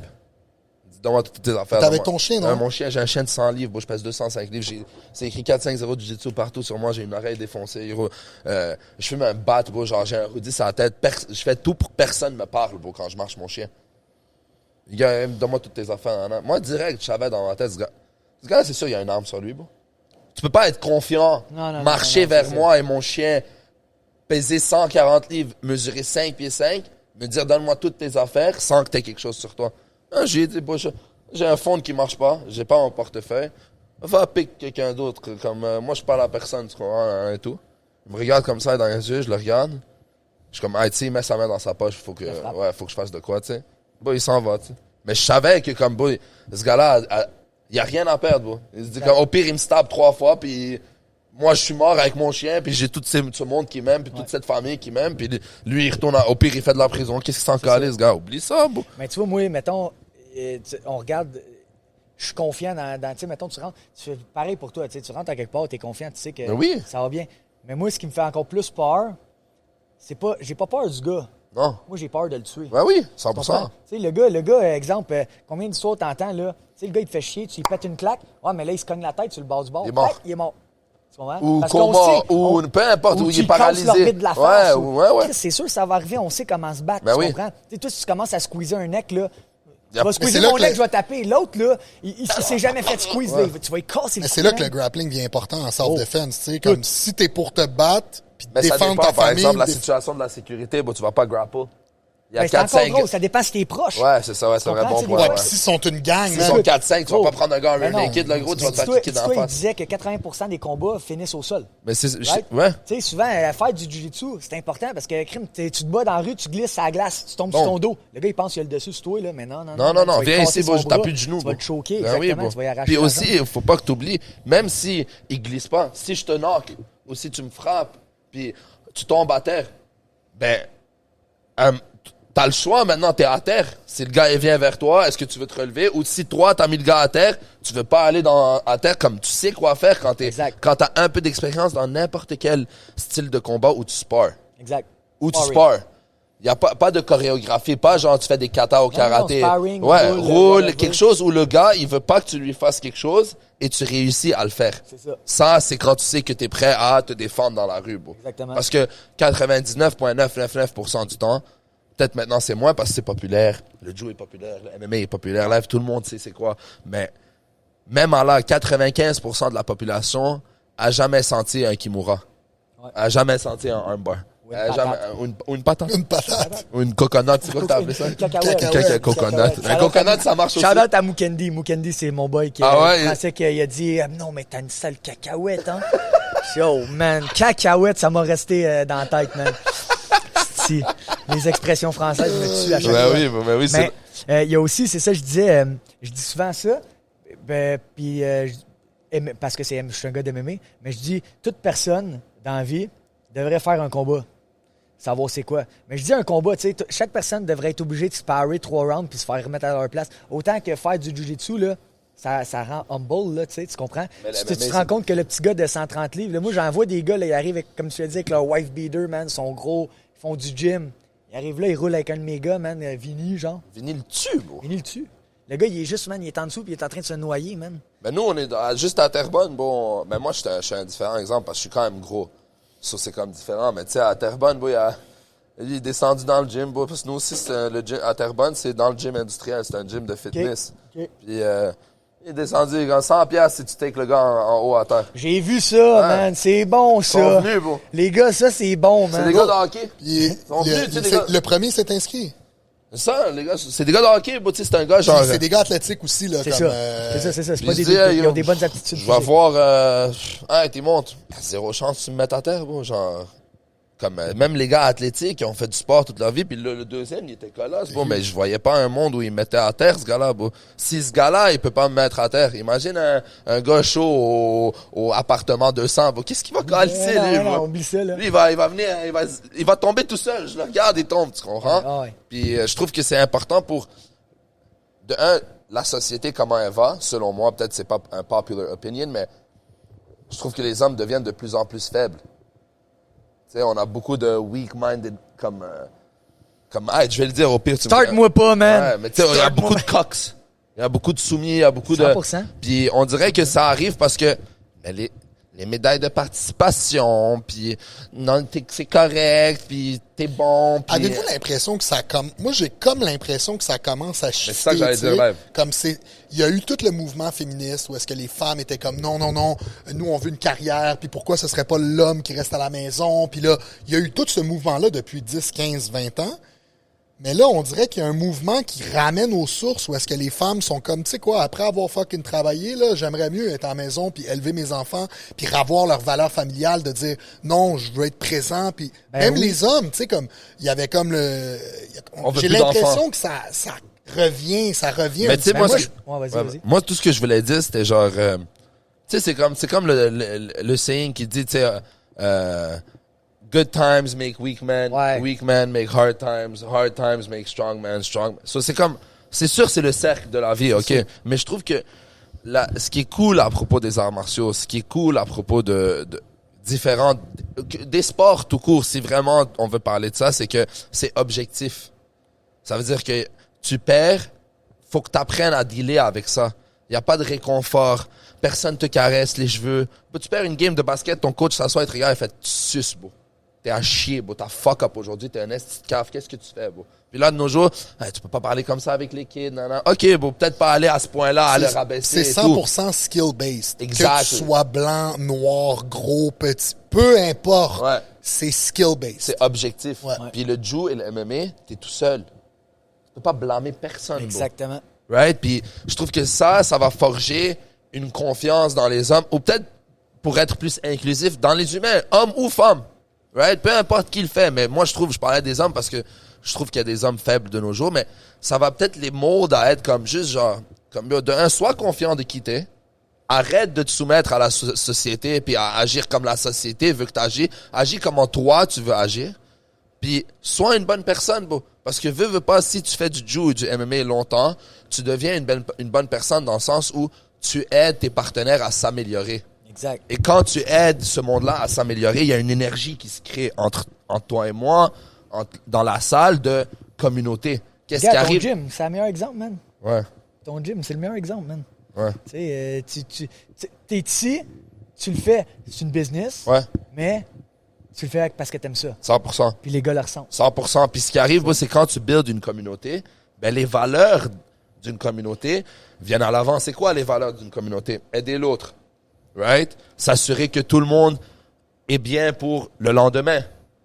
Il dit, donne-moi toutes tes affaires. T'es avec donne-moi. ton chien, non? Ouais, mon chien, j'ai un chien de 100 livres, bro. Je pèse 205 livres. C'est écrit 450 Jiu-Jitsu partout sur moi. J'ai une oreille défoncée, gros. Je fume un bat, bro. Genre, j'ai un hoodie sur la tête. Je fais tout pour que personne me parle, bro, quand je marche mon chien. Le gars, donne-moi toutes tes affaires. Nan, nan. Moi, direct, je savais dans ma tête, ce gars, c'est sûr, il y a une arme sur lui, bro. Tu peux pas être confiant, Non, marcher non, vers c'est moi et mon chien, peser 140 livres, mesurer 5 pieds 5, me dire donne-moi toutes tes affaires sans que tu aies quelque chose sur toi. Ah, j'ai dit, bon, j'ai un phone qui marche pas, j'ai pas mon portefeuille. Va pique quelqu'un d'autre. Comme moi, je parle à personne, tu comprends, hein, et tout. Il me regarde comme ça dans les yeux, je le regarde. Je suis comme, ah, tu sais, il met sa main dans sa poche, faut que je fasse de quoi, tu sais. Bon, il s'en va, tu sais. Mais je savais que, comme, bon, ce gars-là, il y a rien à perdre, bro. Il se dit, comme, au pire, il me stab 3 fois, puis moi, je suis mort avec mon chien, puis j'ai tout ce monde qui m'aime, puis toute cette famille qui m'aime, puis lui, il retourne, au pire, il fait de la prison. Qu'est-ce qu'il s'en calait, ce gars? Oublie ça, bro. Mais tu vois, moi, mettons, on regarde, je suis confiant dans tu sais, mettons, tu rentres, tu fais pareil pour toi, tu sais, tu rentres à quelque part, t'es confiant, tu sais que Ben oui. ça va bien. Mais moi, ce qui me fait encore plus peur, c'est pas, j'ai pas peur du gars. Non. Moi, j'ai peur de le tuer. Ben oui, Tu comprends? 100%. Tu sais, le gars, exemple, combien d'histoires t'entends, là? Tu sais, le gars, il te fait chier, tu lui pètes une claque. Ouais, mais là, il se cogne la tête sur le bas du bord. Il est mort. Tac, il est mort. Tu comprends? Ou Parce qu'on coma, sait, ou peu importe, où tu il est lui casses paralysé. l'orbite de la face. Ouais. Chris, c'est sûr que ça va arriver, on sait comment se battre. Ben tu oui. comprends? Tu sais, toi, si tu commences à squeezer un neck, là, tu Yep. vas Mais squeezer c'est là mon que neck, le- je vais taper. L'autre, là, il s'est jamais fait squeeze. Là. Tu vas y casser Mais le c'est cou, là que le hein. grappling devient important en self-defense, tu sais, comme si t'es pour te battre, puis Mais ça défendre dépend, ta par famille. exemple, la situation de la sécurité, bon, tu vas pas grapple. Il y a Ben, c'est 4, encore 5. gros, ça dépend si t'es proche. Ouais, c'est ça, ouais, c'est un vrai comprends, bon tu sais, point. Ouais, Ouais. pis s'ils sont une gang, S'ils man. sont 4-5, tu vas Gros. pas prendre un gars en Ben rear non. naked, le gros, tu vas te faire Dis-toi, kicker dans dis-toi, la il face. disait que 80% des combats finissent au sol. Mais c'est. Right? Ouais. Tu sais, souvent, faire du jiu-jitsu, c'est important parce que crime, tu te bats dans la rue, tu glisses sur la glace, tu tombes Bon. sur ton dos. Le gars, il pense qu'il y a le dessus sur toi, là, mais non. Non, tu vas viens lui ici, casser bro, son je tape bras, plus de genoux. Tu vas le choquer, Ben oui, exactement, bro. tu vas y arracher Puis la aussi, jambe. il faut pas que tu oublies, même si il glisse pas, si je te knock ou si tu me frappes, puis tu tombes à terre, ben, t'as le choix maintenant, t'es à terre. Si le gars il vient vers toi, est-ce que tu veux te relever? Ou si toi, t'as mis le gars à terre, tu veux pas aller à terre comme tu sais quoi faire quand t'as un peu d'expérience dans n'importe quel style de combat où tu spares. Exact. Où tu Sparring. spares. Il y a pas de chorégraphie, pas genre tu fais des katas au karaté. sparring, Ouais, roule, whatever. quelque chose où le gars, il veut pas que tu lui fasses quelque chose et tu réussis à le faire. C'est ça. Ça, c'est quand tu sais que t'es prêt à te défendre dans la rue, bro. Exactement. Parce que 99,999% du temps, peut-être maintenant c'est moins parce que c'est populaire, le Jiu est populaire, le MMA est populaire, live, tout le monde sait c'est quoi. Mais même en là, 95% de la population a jamais senti un Kimura. Ouais. A jamais senti un armbar. Ou une A patate. jamais, ou une patate. Une patate. Ou une coconut, c'est quoi que t'as appelé ça? Une cacahuète. Cacahuète. Coconut. Cacahuète. Un coconut, ça marche aussi. Shout-out à Mukendi. Mukendi, c'est mon boy qui Ah ouais? pensait qu'il a dit non, mais t'as une sale cacahuète, hein? Yo, man, cacahuète, ça m'a resté dans la tête, man. Si, les expressions françaises me tuent à chaque fois. Ben oui, c'est... Mais il y a aussi, c'est ça, je disais, je dis souvent ça, puis parce que je suis un gars de MMA, mais je dis, toute personne dans la vie devrait faire un combat. Savoir c'est quoi. Mais je dis un combat, tu sais, chaque personne devrait être obligée de sparer 3 rounds puis se faire remettre à leur place. Autant que faire du jiu-jitsu, là, ça rend humble, là, tu comprends? Mais Tu te rends compte que le petit gars de 130 livres, là, moi, j'en vois des gars, là, ils arrivent, comme tu l'as dit, avec leur wife beater, man, ils sont gros, ils font du gym. Ils arrivent là, ils roulent avec un de mes gars, man, Vinny, genre. Vinny le tue, bro. Vinny le tue. Le gars, il est juste, man, il est en dessous puis il est en train de se noyer, man. Ben nous, on est juste à Terrebonne, bon... Ben moi, je suis un différent exemple parce que je suis quand même gros. Ça, c'est comme différent. Mais tu sais, à Terrebonne, bon, il est descendu dans le gym, bon, parce que nous aussi, le gym, à Terrebonne, c'est dans le gym industriel. C'est un gym de fitness. Ok. Puis il est descendu, il gagne 100$ si tu takes le gars en haut à terre. J'ai vu ça, man. C'est bon, Ils sont ça. venus, bro. Les gars, ça, c'est bon, man. C'est des gars de hockey. Puis, sont venus, tu sais, des gars- le premier s'est inscrit. C'est ça, les gars. C'est des gars de hockey, bro. Tu sais, c'est un gars genre... C'est des gars athlétiques aussi, là. C'est comme, ça. C'est ça. C'est je pas lui des dis, hey, ils yo, ont des bonnes aptitudes. Je vais physiques. voir... Hey, t'es monte. Zéro chance que tu me mettes à terre, bro. Genre... Comme même les gars athlétiques qui ont fait du sport toute leur vie, puis le deuxième, il était colosse, bon, mais je voyais pas un monde où il mettait à terre, ce gars-là, bon. Si ce gars-là, il peut pas me mettre à terre, imagine un gars chaud au appartement 200, bon, qu'est-ce qu'il va calisser, lui, Non, bro? oublie ça, là. Lui, il va venir, il va tomber tout seul, je le regarde, il tombe, tu comprends? Ah ouais. Puis je trouve que c'est important pour, de un, la société, comment elle va, selon moi, peut-être c'est pas un popular opinion, mais je trouve que les hommes deviennent de plus en plus faibles. Tu sais, on a beaucoup de weak-minded comme hey, je vais le dire au pire. Start-moi pas, man. Ouais, mais tu sais, il y a beaucoup de cox. Il y a beaucoup de soumis, il y a beaucoup 100%. de... Puis on dirait que ça arrive parce que les médailles de participation, puis non, c'est correct, puis t'es bon, puis... Avez-vous l'impression que ça comme moi j'ai comme l'impression que ça commence à shifter, c'est ça que j'allais tu sais. dire, live. Comme il y a eu tout le mouvement féministe où est-ce que les femmes étaient comme non nous on veut une carrière puis pourquoi ce serait pas l'homme qui reste à la maison puis là il y a eu tout ce mouvement là depuis 10, 15, 20 ans. Mais là, on dirait qu'il y a un mouvement qui ramène aux sources où est-ce que les femmes sont comme, tu sais quoi, après avoir fucking travaillé, là, j'aimerais mieux être à la maison puis élever mes enfants puis revoir leur valeur familiale de dire non, je veux être présent puis Ben même oui. les hommes, tu sais, comme, il y avait comme On veut j'ai plus l'impression d'enfants. que ça revient. Mais tu sais, Ben moi, moi, ce que- ouais, vas-y, ouais, vas-y. moi, tout ce que je voulais dire, c'était genre... tu sais, c'est comme le saying qui dit, tu sais... good times make weak men, Ouais. weak men make hard times make strong men, strong. So, c'est sûr, c'est le cercle de la vie, ok. Mais je trouve que ce qui est cool à propos des arts martiaux, ce qui est cool à propos de différents, des sports tout court, si vraiment on veut parler de ça, c'est que c'est objectif. Ça veut dire que tu perds, faut que tu apprennes à dealer avec ça. Il n'y a pas de réconfort. Personne te caresse les cheveux. Bah, tu perds une game de basket, ton coach s'assoit et te regarde et fait « Tu suces, beau. T'es à chier, beau. T'as fuck up aujourd'hui. T'es un esti de cave. Qu'est-ce que tu fais, beau? » Puis là, de nos jours, hey, tu peux pas parler comme ça avec les kids. Non, non. OK, beau, peut-être pas aller à ce point-là, à le rabaisser C'est et tout. 100% skill-based. Exact. Que tu sois blanc, noir, gros, petit, peu importe. Ouais. c'est skill-based. C'est objectif. Ouais. Puis le Jiu et le MMA, t'es tout seul. Tu peux pas blâmer personne. Bro. Exactement. Right? Puis je trouve que ça va forger une confiance dans les hommes, ou peut-être pour être plus inclusif, dans les humains, hommes ou femmes. Right? Peu importe qui le fait, mais moi je parlais des hommes parce que je trouve qu'il y a des hommes faibles de nos jours, mais ça va peut-être les molder à être comme juste genre, comme de un, sois confiant de qui t'es, arrête de te soumettre à la société puis à agir comme la société veut que tu agis, agis comment toi tu veux agir, puis sois une bonne personne, bro. Parce que veux pas, si tu fais du Jiu ou du MMA longtemps, tu deviens une bonne personne dans le sens où tu aides tes partenaires à s'améliorer. Exact. Et quand tu aides ce monde-là à s'améliorer, il y a une énergie qui se crée entre toi et moi, dans la salle de communauté. Qu'est-ce qui Regarde, ton arrive? gym, c'est le meilleur exemple, man. Ouais, Ton gym, c'est le meilleur exemple, man. ouais, Tu sais, t'es ici, tu le fais, c'est une business, ouais, mais tu le fais parce que t'aimes ça. 100%. Puis les gars le ressentent. 100%. Puis ce qui arrive, c'est quand tu builds une communauté, ben les valeurs d'une communauté viennent à l'avant. C'est quoi les valeurs d'une communauté? Aider l'autre. Right? S'assurer que tout le monde est bien pour le lendemain.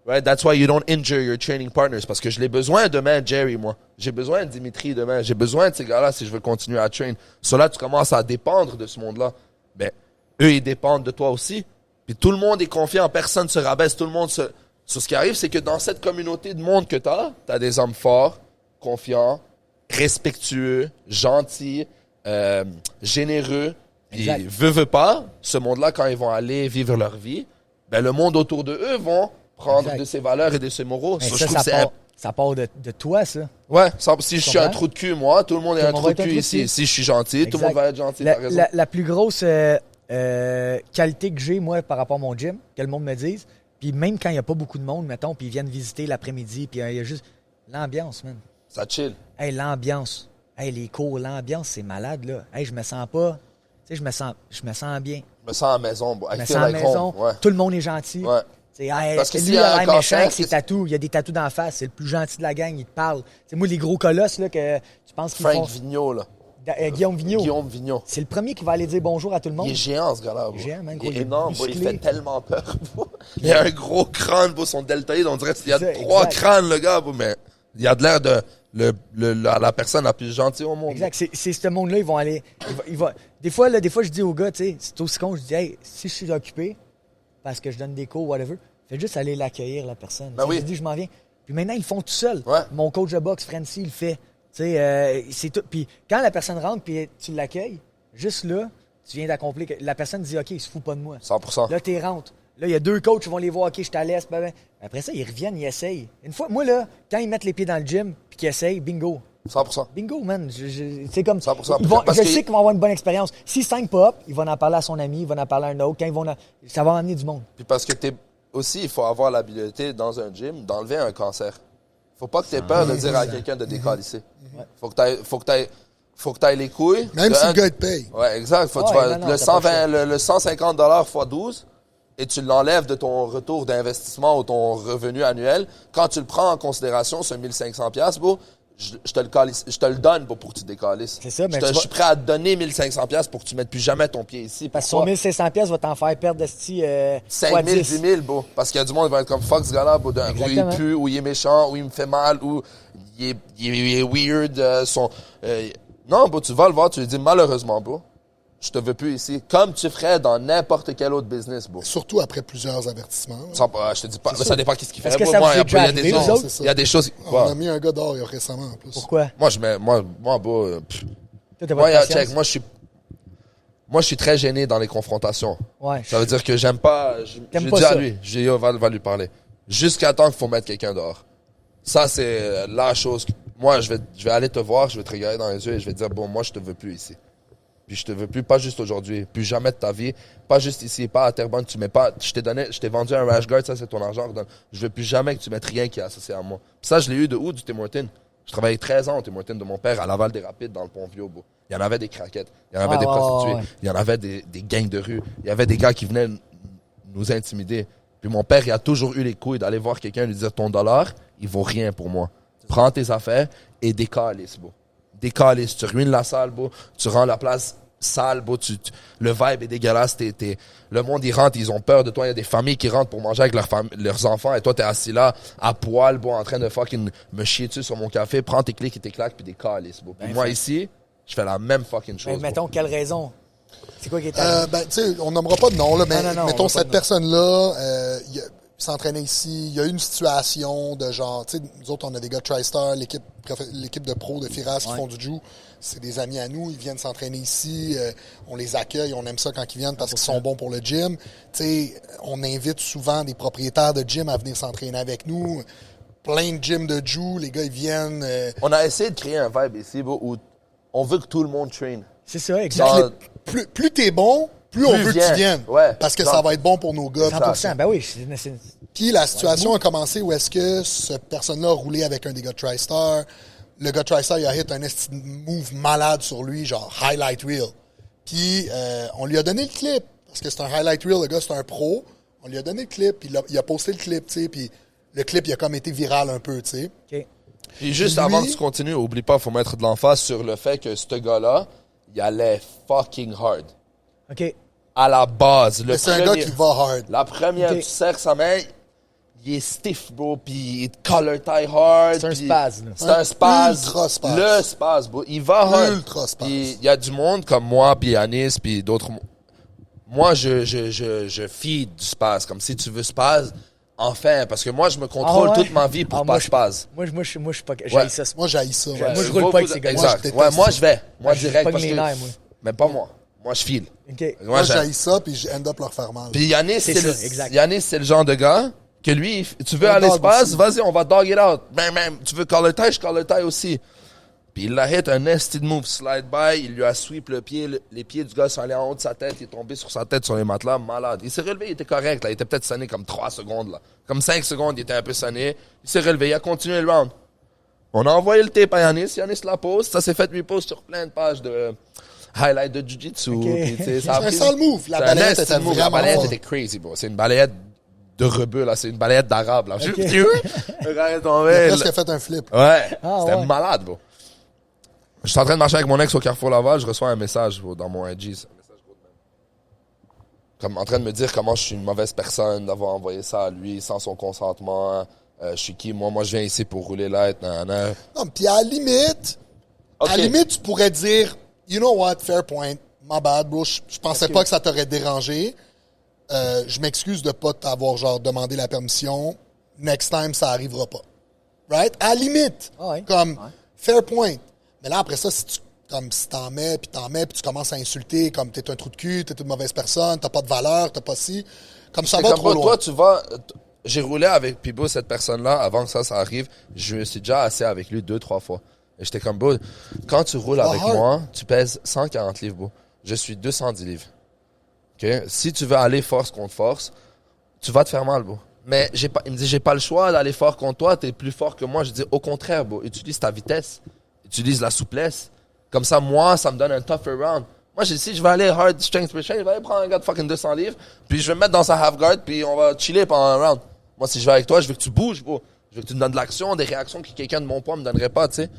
Right? That's why you don't injure your training partners. Parce que je l'ai besoin demain, Jerry, moi. J'ai besoin de Dimitri demain. J'ai besoin de ces gars-là si je veux continuer à train. Cela, tu commences à dépendre de ce monde-là. Ben, eux, ils dépendent de toi aussi. Puis tout le monde est confiant. Personne se rabaisse. Tout le monde se... Ce qui arrive, c'est que dans cette communauté de monde que t'as des hommes forts, confiants, respectueux, gentils, généreux. Puis, Exact. veut pas, ce monde-là, quand ils vont aller vivre leur vie, ben, le monde autour de eux vont prendre Exact. de ces valeurs et de ces moraux. Mais Ça, ça, je trouve que c'est ça part de toi, ça. Ouais, si je suis un comprends? trou de cul, moi, tout le monde est Tout un le monde trou va de être un cul trou de ici. cul. Si je suis gentil, tout le monde Exact. va être gentil, t'as raison. La plus grosse qualité que j'ai, moi, par rapport à mon gym, que le monde me dise, puis même quand il n'y a pas beaucoup de monde, mettons, puis ils viennent visiter l'après-midi, puis il y a juste l'ambiance, man. Ça chill. Hey, l'ambiance. Hey, les cours, l'ambiance, c'est malade, là. Hey, je me sens pas... Tu sais, je me sens bien. Je me sens à la maison. Bro. Je I me feel sens à la like maison. home. Ouais. Tout le monde est gentil. Ouais. C'est, hey, Parce que lui, s'il y a un méchant cancer, avec ses c'est- tatous. Il y a des tatous d'en face. C'est le plus gentil de la gang. Il te parle. C'est moi, les gros colosses, là, que tu penses qu'ils font... Frank Vigneault, là. Guillaume Vigneault. Guillaume Vigneault. C'est le premier qui va aller dire bonjour à tout le monde. Il est géant, ce gars-là. Bro. Il est géant, man, Il gros, est il est énorme. Bro. Il musclé. fait tellement peur. Bro. Il a un gros crâne, bro. Son deltoïde, on dirait qu'il y a C'est ça, 3 exact. crânes, le gars. Bro. Mais il a de l'air de la personne la plus gentille au monde. Exact. C'est ce monde-là, ils vont aller... Des fois, je dis aux gars, tu sais, c'est aussi con, je dis, hey, si je suis occupé, parce que je donne des cours, whatever, fais juste aller l'accueillir, la personne. Ben Tu sais, oui. Je dis, je m'en viens. Puis maintenant, ils le font tout seuls. Ouais. Mon coach de boxe, Francie, il le fait. Tu sais, c'est tout. Puis quand la personne rentre, puis tu l'accueilles, juste là, tu viens d'accomplir. La personne dit, OK, il se fout pas de moi. 100%. Là, tu rentres. Là, il y a 2 coachs qui vont les voir, OK, je te laisse. Après ça, ils reviennent, ils essayent. Une fois, moi, là, quand ils mettent les pieds dans le gym, puis qu'ils essayent, bingo. 100%. Bingo, man. C'est comme 100%. ils vont, Parce je que- sais qu'ils vont avoir une bonne expérience. S'ils ne pas up, ils vont en parler à son ami, ils vont en parler à un autre. Quand ils vont ça va amener du monde. Puis parce que aussi, il faut avoir l'habileté dans un gym d'enlever un cancer. Faut pas que tu aies peur de dire à quelqu'un de décalisser. Faut que tu ailles les couilles. Même de si un- le gars te paye. Ouais, exact. Faut que tu Ouais, vas- non, le t'as pas 120, le 150 $ x 12 et tu l'enlèves de ton retour d'investissement ou ton revenu annuel. Quand tu le prends en considération, ce 1500 $, bro, je te le donne pour que tu décalisses. C'est ça, mais je tu vas- suis prêt à te donner 1500 $, pour que tu mettes plus jamais ton pied ici. Parce que Pourquoi? son 1500 pièces va t'en faire perdre de 5 000, 10 000, bro. Parce qu'il y a du monde qui va être comme fuck ce gars-là, bro. Ou il Exactement. pue, ou il est méchant, ou il me fait mal, ou il est weird. Non, bro, tu vas le voir, tu lui dis malheureusement, bro, je te veux plus ici. Comme tu ferais dans n'importe quel autre business, bro. Surtout après plusieurs avertissements. Je te dis pas, mais ça dépend qu'est-ce qu'il fait. Est-ce que Bro, ça moi, vous est il y a déjà des arrivé, choses. vous autres? Il y a des choses. On Quoi? a mis un gars dehors récemment, en plus. Pourquoi? Moi, bro, Toi, t'as moi, pas de patience? check, moi, je suis très gêné dans les confrontations. Ouais. Ça veut dire que j'aime pas. Je T'aimes l'ai pas dit à ça. lui. J'ai dit, va lui parler. Jusqu'à temps qu'il faut mettre quelqu'un dehors. Ça, c'est la chose. Moi, je vais aller te voir, je vais te regarder dans les yeux et je vais te dire, bon, moi, je te veux plus ici. Puis je te veux plus, pas juste aujourd'hui, plus jamais de ta vie, pas juste ici, pas à Terrebonne, tu mets pas, je t'ai vendu un rash guard, ça c'est ton argent, je veux plus jamais que tu mettes rien qui est associé à moi. Puis ça, je l'ai eu de où, du Tim Hortons? Je travaillais 13 ans au Tim Hortons de mon père à Laval-des-Rapides, dans le Pont-Vieux, bro. Il y en avait des craquettes, il y en avait des prostituées, ouais. il y en avait des gangs de rue, il y avait des gars qui venaient nous intimider. Puis mon père, il a toujours eu les couilles d'aller voir quelqu'un et lui dire, ton dollar, il vaut rien pour moi. Prends tes affaires et décalisse, bro. Décalisse, tu ruines la salle, bro. Tu rends la place sale, bro. Le vibe est dégueulasse. Le monde, il rentre, ils ont peur de toi. Il y a des familles qui rentrent pour manger avec leurs enfants et toi, t'es assis là, à poil, bro, en train de fucking me chier dessus sur mon café. Prends tes clics et tes claques puis des calices, bro. Puis moi, ici, je fais la même fucking chose. Mais mettons, quelle raison? C'est quoi qui est tu sais, on nommera pas de nom, là, mais Non, mettons, cette personne-là, il s'entraînait ici, il y a eu une situation de genre, tu sais, nous autres, on a des gars de TriStar, l'équipe de pro de Firas qui font du Jiu, c'est des amis à nous, ils viennent s'entraîner ici, on les accueille, on aime ça quand ils viennent parce qu'ils sont bons pour le gym. Tu sais, on invite souvent des propriétaires de gym à venir s'entraîner avec nous, plein de gyms de Jiu, les gars, ils viennent. On a essayé de créer un vibe ici, bro, où on veut que tout le monde train. C'est ça, exactement. Plus t'es bon, plus on veut que tu viennes. Ouais. Parce que ça va être bon pour nos gars. 100%, ben oui. Puis la situation a commencé où est-ce que cette personne-là a roulé avec un des gars de TriStar. Le gars de TriStar, il a hit un move malade sur lui, genre highlight reel. Puis on lui a donné le clip. Parce que c'est un highlight reel, le gars, c'est un pro. On lui a donné le clip, puis il a posté le clip, tu sais. Puis le clip, il a comme été viral un peu, tu sais. OK. Puis juste Lui- avant que tu continues, oublie pas, faut mettre de l'emphase sur le fait que ce gars-là, il allait fucking hard. OK. À la base. Mais c'est un gars qui va hard. La première, Ok. tu serres sa main, il est stiff, bro, puis il te collar tie hard. C'est un puis spasme, là. C'est un spasme. Ultra spasme. Le spasme, bro. Il va hard. Ultra spasme. Puis il y a du monde comme moi, puis Anis, puis d'autres. Moi, je feed du spasme. Comme si tu veux spasme, enfin. Parce que moi, je me contrôle Ah ouais? toute ma vie pour Ah, pas moi, spasme. Moi, je suis pas. J'ai ça. Moi, j'haïs ça. Moi, je roule pas avec ces gars-là. Moi, je Exact. déteste Ouais, moi, ça. je vais. Moi, Je direct. pogne Parce les que... nerfs, moi. Mais pas moi. Moi, je file. OK. Moi, j'ai- j'haïs ça, puis je end up leur faire mal. Puis Yannis, C'est c'est ça, exact. Yannis, c'est le genre de gars que lui, tu veux Un à dog l'espace, aussi. vas-y, on va dog it out. Même, tu veux call le taille, je call le taille aussi. Puis il a hit un nasty move, slide by, il lui a sweep le pied, les pieds du gars sont allés en haut de sa tête, il est tombé sur sa tête sur les matelas, malade. Il s'est relevé, il était correct, là, il était peut-être sonné comme 3 secondes, là. Comme 5 secondes, il était un peu sonné. Il s'est relevé, il a continué le round. On a envoyé le tape à Yannis, Yannis la pose, ça s'est fait repost sur plein de pages de highlight de jiu-jitsu. Puis, tu sais, ça a C'est un pris- sale move. La c'est un balayette nasty était move. La vraiment balayette forte. était crazy, bro. C'est une balayette de rebeu, là. C'est une balayette d'arabe, là. Le gars est tombé. Il a presque fait un flip. Ouais. Ah, C'était ouais. malade, bro. Je suis en train de marcher avec mon ex au Carrefour Laval, je reçois un message, bro, dans mon IG. C'est un message gros de même. Comme en train de me dire comment je suis une mauvaise personne d'avoir envoyé ça à lui sans son consentement. Je suis qui? Moi, je viens ici pour rouler light. Nanana. Non, puis à la limite, Ok. tu pourrais dire, you know what, fair point, my bad, bro, je pensais pas que ça t'aurait dérangé. Je m'excuse de pas t'avoir, genre, demandé la permission. Next time, ça arrivera pas. Right? À la limite. Ah ouais. Comme, Ouais. fair point. Mais là, après ça, si t'en mets, puis tu commences à insulter, comme t'es un trou de cul, t'es une mauvaise personne, t'as pas de valeur, t'as pas ci, comme ça C'est va comme, trop bro, loin. toi, tu vas... J'ai roulé avec Pibo, cette personne-là, avant que ça arrive. Je me suis déjà assis avec lui 2-3 fois. Et j'étais comme, bro, quand tu roules avec hard. moi, tu pèses 140 livres, bro. Je suis 210 livres. OK? Si tu veux aller force contre force, tu vas te faire mal, bro. Mais il me dit, j'ai pas le choix d'aller fort contre toi, t'es plus fort que moi. Je dis, au contraire, bro, utilise ta vitesse. Utilise la souplesse. Comme ça, moi, ça me donne un tougher round. Moi, j'ai dit, si je vais aller hard strength per strength, je vais aller prendre un gars de fucking 200 livres, puis je vais me mettre dans sa half guard, puis on va chiller pendant un round. Moi, si je vais avec toi, je veux que tu bouges, bro. Je veux que tu me donnes de l'action, des réactions que quelqu'un de mon poids me donnerait pas, tu sais.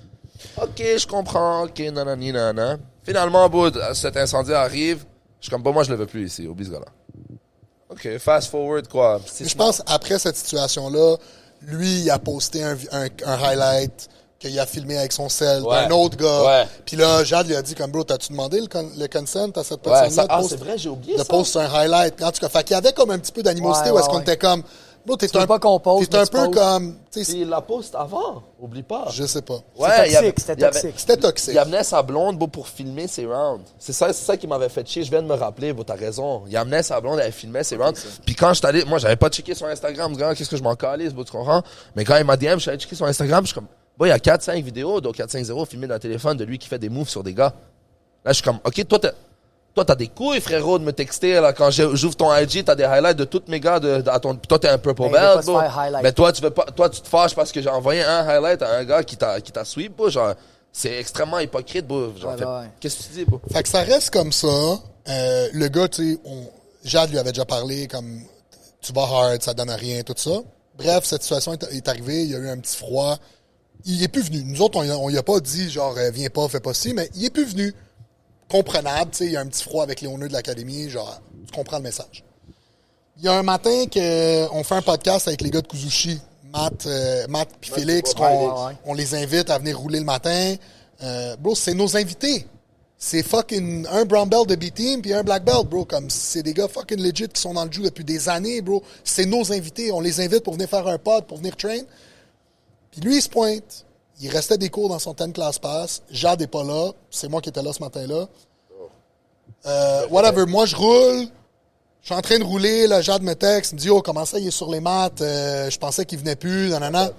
Ok, je comprends, ok, nanani, nanana. Finalement, bro, cet incendie arrive. Je suis comme, bon, moi, je le veux plus ici, oublie ce gars-là. Ok, fast forward, quoi. Mais je pense, après cette situation-là, lui, il a posté un highlight qu'il a filmé avec son sel Ouais. d'un autre gars. Ouais. Puis là, Jade lui a dit, comme, bro, t'as-tu demandé le consent à cette Ouais, personne-là ça, de ah, c'est vrai, j'ai oublié de ça. poster un highlight? En tout cas, fait qu'il y avait comme un petit peu d'animosité Ouais, où est-ce ouais, qu'on ouais. était comme, bro, t'es Tu veux un, pas qu'on pose, t'es mais un tu peu poses. comme, tu sais, Puis il la poste avant, oublie pas. je sais pas. Ouais, il y avait- toxique, c'était il y avait- toxique. C'était toxique. Il amenait sa blonde beau, pour filmer ses rounds. C'est ça qui m'avait fait chier. Je viens de me rappeler, beau, t'as raison. Il amenait sa blonde, elle filmait ses rounds. Puis quand je suis allé, moi, j'avais pas checké son Instagram. Je me dis, ah, qu'est-ce que je m'en calisse, beau, tu comprends? Mais quand il m'a DM, je suis allé checker son Instagram. Je suis comme, bon, il y a 4-5 vidéos, donc 4-5-0 filmées dans le téléphone de lui qui fait des moves sur des gars. Là, je suis comme, ok, toi, t'as des couilles, frérot, de me texter, là, quand j'ouvre ton IG, t'as des highlights de tous mes gars puis toi, t'es un purple Mais il veut belt, pas se bro. faire highlight. Mais toi, tu te fâches parce que j'ai envoyé un highlight à un gars qui t'a sweep, bro, genre, c'est extrêmement hypocrite, bro. Genre, Ouais, fait, ouais. qu'est-ce que tu dis, bro? Fait que ça reste comme ça. Le gars, tu sais, Jade lui avait déjà parlé comme tu vas hard, ça donne à rien, tout ça. Bref, cette situation est arrivée, il y a eu un petit froid. Il est plus venu. Nous autres, on y a pas dit genre viens pas, fais pas ci, mais il est plus venu. comprenable. Tu sais, il y a un petit froid avec les owners de l'académie. Genre, tu comprends le message. Il y a un matin qu'on fait un podcast avec les gars de Kuzushi. Matt puis Félix, on les invite à venir rouler le matin. Bro, c'est nos invités. C'est fucking un brown belt de B-Team puis un black belt, bro. Comme c'est des gars fucking legit qui sont dans le jeu depuis des années, bro. C'est nos invités. On les invite pour venir faire un pod, pour venir train. Puis lui, il se pointe. Il restait des cours dans son 10 class pass. Jade est pas là. C'est moi qui étais là ce matin-là. Whatever. Moi, je roule. Je suis en train de rouler. Là, Jade me texte. Il me dit, oh, comment ça, il est sur les mattes. Je pensais qu'il venait plus. Nanana.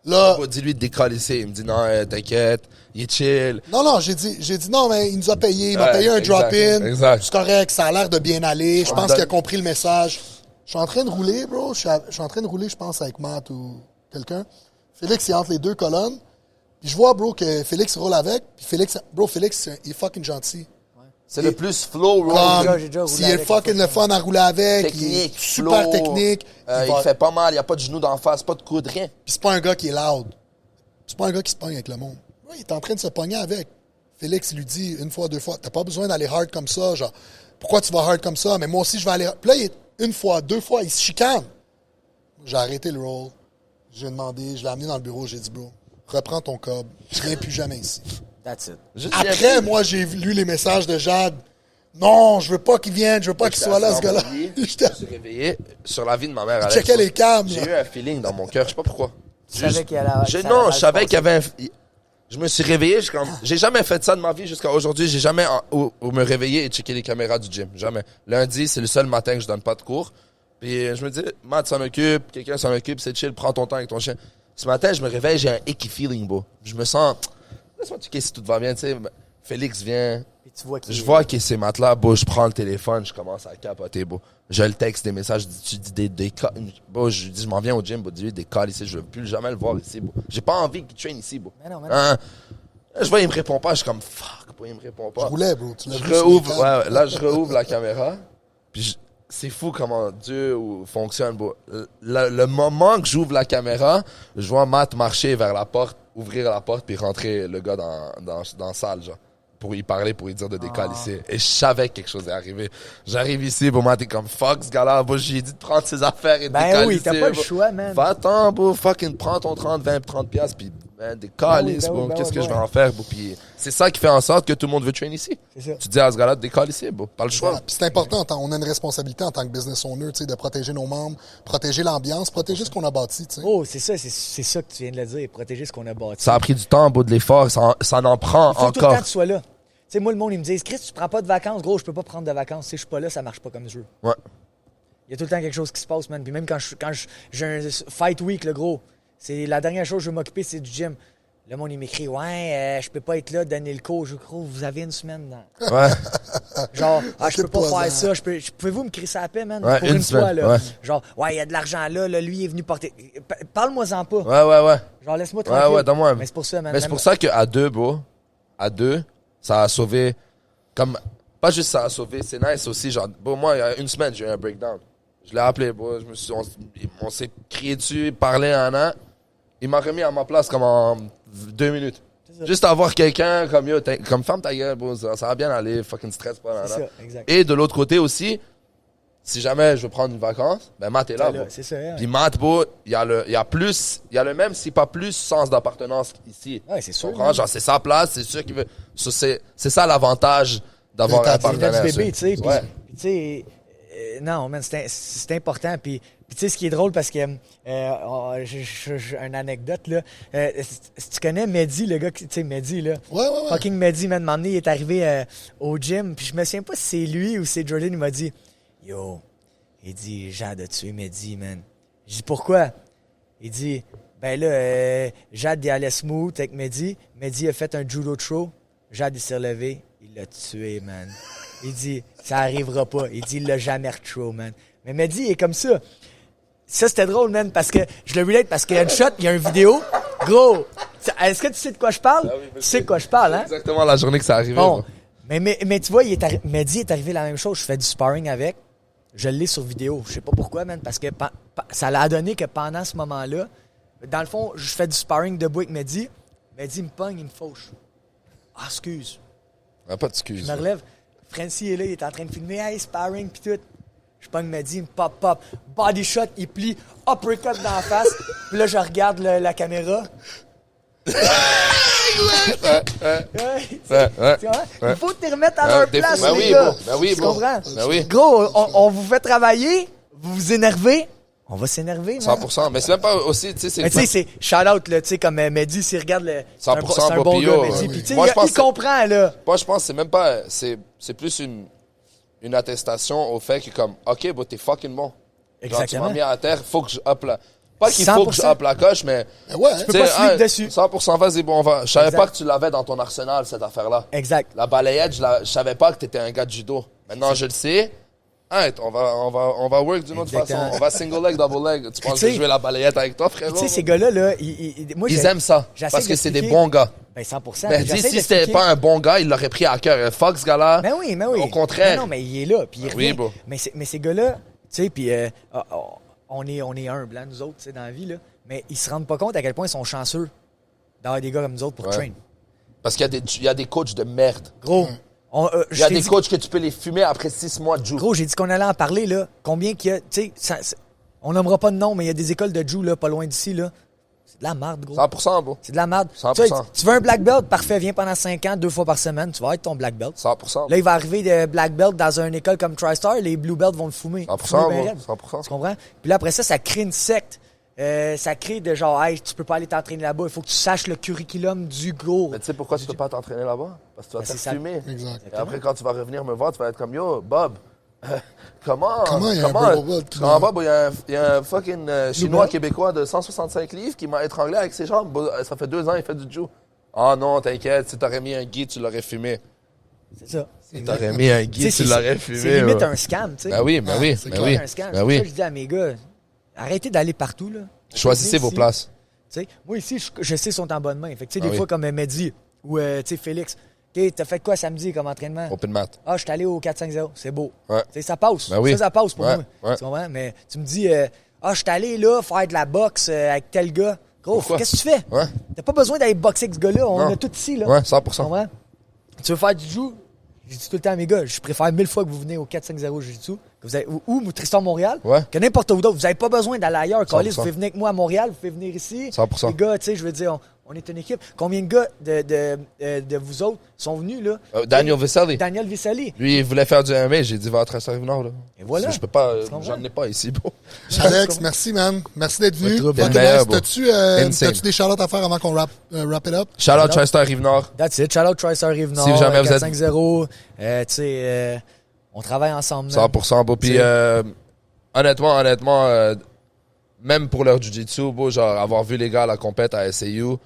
Là. Dis-lui de décalisser. Il me dit, non, t'inquiète. Il est chill. Non, j'ai dit non, mais il nous a payé. Il m'a payé un drop-in. Exact. C'est correct. Ça a l'air de bien aller. Je pense qu'il a compris le message. Je suis en train de rouler, bro. Je suis en train de rouler, je pense, avec Matt ou quelqu'un. Félix, il est entre les deux colonnes. Puis je vois, bro, que Félix roule avec. Puis Félix, il est fucking gentil. C'est le plus flow, bro. J'ai déjà roulé S'il est avec, fucking le fun à rouler avec. Technique, il est super flow, technique. Il fait pas mal. Il n'y a pas de genoux d'en face, pas de coude, rien. Puis c'est pas un gars qui est loud. C'est pas un gars qui se pogne avec le monde. Ouais, il est en train de se pogner avec. Félix, il lui dit une fois, deux fois, t'as pas besoin d'aller hard comme ça. Genre, pourquoi tu vas hard comme ça? Mais moi aussi, je vais aller hard. Puis là, une fois, deux fois, il se chicane. J'ai arrêté le roll. J'ai demandé, je l'ai amené dans le bureau, j'ai dit, bro, reprends ton cob. Je viens plus jamais ici. That's it. Après, moi, j'ai lu les messages de Jade. Non, je veux pas qu'il vienne, je veux pas qu'il soit là, ce gars-là. Je me suis réveillé sur la vie de ma mère. Alex. Checkais les câbles. J'ai eu un feeling dans mon cœur, je sais pas pourquoi. Tu savais qu'il allait Non, je savais qu'il y avait Je me suis réveillé, j'ai jamais fait ça de ma vie jusqu'à aujourd'hui. J'ai jamais me réveiller et checker les caméras du gym. Jamais. Lundi, c'est le seul matin que je donne pas de cours. Puis je me dis, Matt s'en occupe, quelqu'un s'en occupe, c'est chill, prends ton temps avec ton chien. Ce matin, je me réveille, j'ai un icky feeling, bro. Je me sens, laisse-moi checker si tout va bien, tu sais. Félix vient. Puis tu vois Je vois qu'il c'est Matt-là, bro, je prends le téléphone, je commence à capoter, bro. Je le texte des messages, tu dis bro, je dis, je m'en viens au gym, bro, dis-lui des calls ici, je veux plus jamais le voir ici, bro. J'ai pas envie qu'il traîne ici, bro. Mais non. Je vois, il me répond pas, je suis comme, fuck, bro, il me répond pas. Je roulais, bro. Tu l'as vu Je reouvre, là, je rouvre la caméra, puis c'est fou comment Dieu fonctionne, bro. Le moment que j'ouvre la caméra, je vois Matt marcher vers la porte, ouvrir la porte, puis rentrer le gars dans la salle, genre. Pour y parler, pour lui dire de décalisser. Et je savais que quelque chose est arrivé. J'arrive ici, pour moi, t'es comme, fuck, ce gars-là, bro, j'ai dit de prendre ses affaires et de décalisser. Ben oui, t'as pas le choix, man. Va-t'en, bro, fucking prends ton 30, 20, 30 piastres, puis décalisse, bro. Qu'est-ce que je vais en faire, bro? Puis c'est ça qui fait en sorte que tout le monde veut train ici. C'est ça. Tu dis à ce gars-là de décalisser, bro. Pas le choix. Puis c'est important, on a une responsabilité en tant que business owner, tu sais, de protéger nos membres, protéger l'ambiance, protéger ce qu'on a bâti, tu sais. Oh, c'est ça que tu viens de le dire, protéger ce qu'on a bâti. Ça a pris du temps, bro, de l'effort, ça en prend Il faut encore. tout le temps que tu sois là. Tu sais, moi, le monde, il me dit, Chris, tu prends pas de vacances, gros, je peux pas prendre de vacances. Si je suis pas là, ça marche pas comme je veux. Ouais. Il y a tout le temps quelque chose qui se passe, man. Puis même quand j'ai un fight week, le gros, c'est la dernière chose que je veux m'occuper, c'est du gym. Le monde, il m'écrit, ouais, je peux pas être là, donner le cours. Je crois, vous avez une semaine dans. Ouais. Genre, je peux pas Poison. faire ça. Pouvez-vous me crier ça à paix, man? Ouais, pour une une fois, semaine, là. ouais. Genre, ouais, il y a de l'argent là, lui, il est venu porter. Parle-moi-en pas. Ouais. Genre, laisse-moi tranquille. Ouais, donne-moi. Mais c'est pour ça, man. Mais c'est pour ça qu'à deux, bro, ça a sauvé, comme, pas juste ça a sauvé, c'est nice aussi, genre, bon, moi, il y a une semaine, j'ai eu un breakdown. Je l'ai appelé, bro, on s'est crié dessus, parlé un an. Il m'a remis à ma place comme en 2 minutes. Juste avoir quelqu'un comme, yo, comme ferme ta gueule, bro, ça va bien aller, fucking stress pas, C'est ça, exact. Et de l'autre côté aussi, si jamais je veux prendre une vacance, ben Matt est là, bro. C'est ça, hein. Puis Matt, bro, il y a le même, si pas plus, sens d'appartenance ici. Ouais, c'est sûr. Tu comprends? Genre, c'est sa place, c'est sûr qu'il veut. C'est ça l'avantage d'avoir un C'est C'est partenaire. notre bébé, tu sais. Ouais. Puis, tu sais, non, man, c'est important. Puis, tu sais, ce qui est drôle, parce que, j'ai une anecdote, là. Si tu connais Mehdi, le gars, tu sais, Mehdi, là. Ouais. Fucking Mehdi, man, un moment donné, il est arrivé au gym. Puis, je me souviens pas si c'est lui ou c'est Jordan, il m'a dit, yo, il dit, Jade a tué Mehdi, man. Je dis, pourquoi? Il dit, ben là, Jade, il allait smooth avec Mehdi. Mehdi a fait un judo throw. Jade, il s'est relevé. Il l'a tué, man. Il dit, ça arrivera pas. Il dit, il l'a jamais re-throw, man. Mais Mehdi, il est comme ça. Ça, c'était drôle, man, parce que je le relate, parce qu'il y a une shot, il y a une vidéo. Gros, est-ce que tu sais de quoi je parle? Ah oui, tu sais de quoi je parle, hein? Exactement la journée que ça arrivait. Bon, bro. mais tu vois, Mehdi est arrivé la même chose. Je fais du sparring avec. Je l'ai sur vidéo. Je sais pas pourquoi, man, parce que ça l'a donné que pendant ce moment-là, dans le fond, je fais du sparring debout avec Mehdi. Mehdi me pogne, il me fauche. Ah, excuse. Pas Je d'excuse. me relève. Francie est là, il est en train de filmer. Hey, sparring, pis tout. Je pogne Mehdi, il me pop. Body shot, il plie. Uppercut dans la face. Puis là, je regarde la caméra. Ouais. Tu vois? Il faut te remettre à leur place, Ben les oui, gars. Ben oui, Tu bro. comprends? Ben oui. Gros, on vous fait travailler, vous vous énervez, on va s'énerver, man. 100%. Mais c'est même pas aussi, tu sais, Mais tu sais, c'est shout-out, là, tu sais, comme Mehdi, s'il regarde le. C'est un 100% c'est un bon Bopio, gars, Mehdi. oui. Puis tu sais, Moi, je pense il que- comprend, là. Moi, je pense que c'est même pas. C'est plus une attestation au fait que, comme, OK, bah, t'es fucking bon. Genre, tu Exactement. m'as mis à terre, faut que je up la. Pas qu'il faut que je 100%. up la coche, mais. Ben ouais. peux pas sleep dessus. 100%, vas-y, bon, on va. Je savais Exact. pas que tu l'avais dans ton arsenal, cette affaire-là. Exact. La balayette, je savais pas que t'étais un gars de judo. Maintenant, je le sais. Arrête, on va work d'une autre Exactement. façon. On va single leg, double leg. Tu penses que je sais- vais jouer la balayette avec toi, Tu frérot? sais, ces gars-là, là, moi, Ils aiment ça. j'essaie Parce que c'est des d'expliquer- bons gars. Ben, 100%. Ben, dis, J'essaie si c'était d'expliquer- pas un bon gars, il l'aurait pris à cœur. Fuck ce gars-là. Ben oui, mais oui. Au contraire. Non, mais il est là, puis il Oui, revient. bon. Mais ces gars-là, tu sais, puis on est humbles, hein, nous autres, tu sais, dans la vie, là. Mais ils se rendent pas compte à quel point ils sont chanceux d'avoir des gars comme nous autres pour Ouais. train. Parce qu'il y a des coachs de merde. Gros, Il y a des coachs que tu peux les fumer après 6 mois de joue. Gros, j'ai dit qu'on allait en parler, là. Combien qu'il y a, tu sais, on nommera pas de nom, mais il y a des écoles de Jew, là, pas loin d'ici, là. C'est de la merde, gros. 100%, bro. C'est de la merde. 100%. Tu veux un black belt? Parfait, viens pendant 5 ans, 2 fois par semaine, tu vas être ton black belt. 100%. Là, il va arriver de black belt dans une école comme TriStar, les blue belts vont le fumer. 100%, Fumer ben bro. raide. 100%. Tu comprends? Puis là, après ça crée une secte. Ça crée de genre, hey, tu peux pas aller t'entraîner là-bas, il faut que tu saches le curriculum du go. Mais tu sais pourquoi tu peux pas t'entraîner là-bas? Parce que tu vas Ben, te c'est ça. fumer. Exact. Et après, quand tu vas revenir me voir, tu vas être comme, yo, Bob, comment il y a un Bob, Bob, il y a un fucking Chinois belt. québécois de 165 livres qui m'a étranglé avec ses jambes. Ça fait 2 ans, il fait du jiu. Ah non, t'inquiète, si t'aurais mis un guide, tu l'aurais fumé. C'est ça. Si t'aurais mis un guide, tu l'aurais fumé. C'est limite ouais. un scam, tu sais. Ben oui, ben oui, c'est ben clair. oui. Un scam. Ben C'est pour ça oui. que je dis à mes gars, arrêtez d'aller partout, là. Choisissez vos Ici. places. Tu sais, moi, ici, je sais, ils sont en bonne main. Fait que, tu sais, Ah des oui. fois, comme Mehdi ou, tu sais, Félix, OK, t'as fait quoi samedi comme entraînement? Open mat. Ah, je suis allé au 4-5-0. C'est beau. Ouais. Tu sais, ça passe. Ben oui. Ça passe pour Ouais, moi. ouais. Tu comprends? Mais tu me dis, ah, je suis allé là faire de la boxe avec tel gars. Gros, Pourquoi? qu'est-ce que tu fais? Ouais. T'as pas besoin d'aller boxer avec ce gars-là. On Non. a tout ici, là. Ouais, Tu 100%. comprends? Tu veux faire du jiu? Je dis tout le temps à mes gars, je préfère 1000 fois que vous venez au 4-5-0 Jiu-Jitsu, que vous avez, ou Tristan Montréal, Ouais. que n'importe où d'autre. Vous n'avez pas besoin d'aller ailleurs. 100%. Callis, vous pouvez venir avec moi à Montréal, vous pouvez venir ici. 100%. Les gars, tu sais, je veux dire, on est une équipe. Combien de gars de vous autres sont venus, là? Daniel Vesely. Daniel Visali. Lui, il voulait faire du MMA. J'ai dit, va à Tracer-Nord, là. Et voilà. Je peux pas, Tu comprends? j'en ai pas ici, bro. Alex, merci, man. Merci d'être venu. trouble. Fucking T'es le meilleur, nice. bro. T'as-tu Insane. des shout-outs à faire avant qu'on wrap it up? Shout out TriStar Rive-Nord. That's it. Shout out TriStar Rive-Nord. Si jamais vous êtes- 4-5-0. Tu sais, on travaille ensemble. man. 100%, beau. Puis, honnêtement, même pour leur jiu-jitsu, beau, genre, avoir vu les gars à la compète à SAU,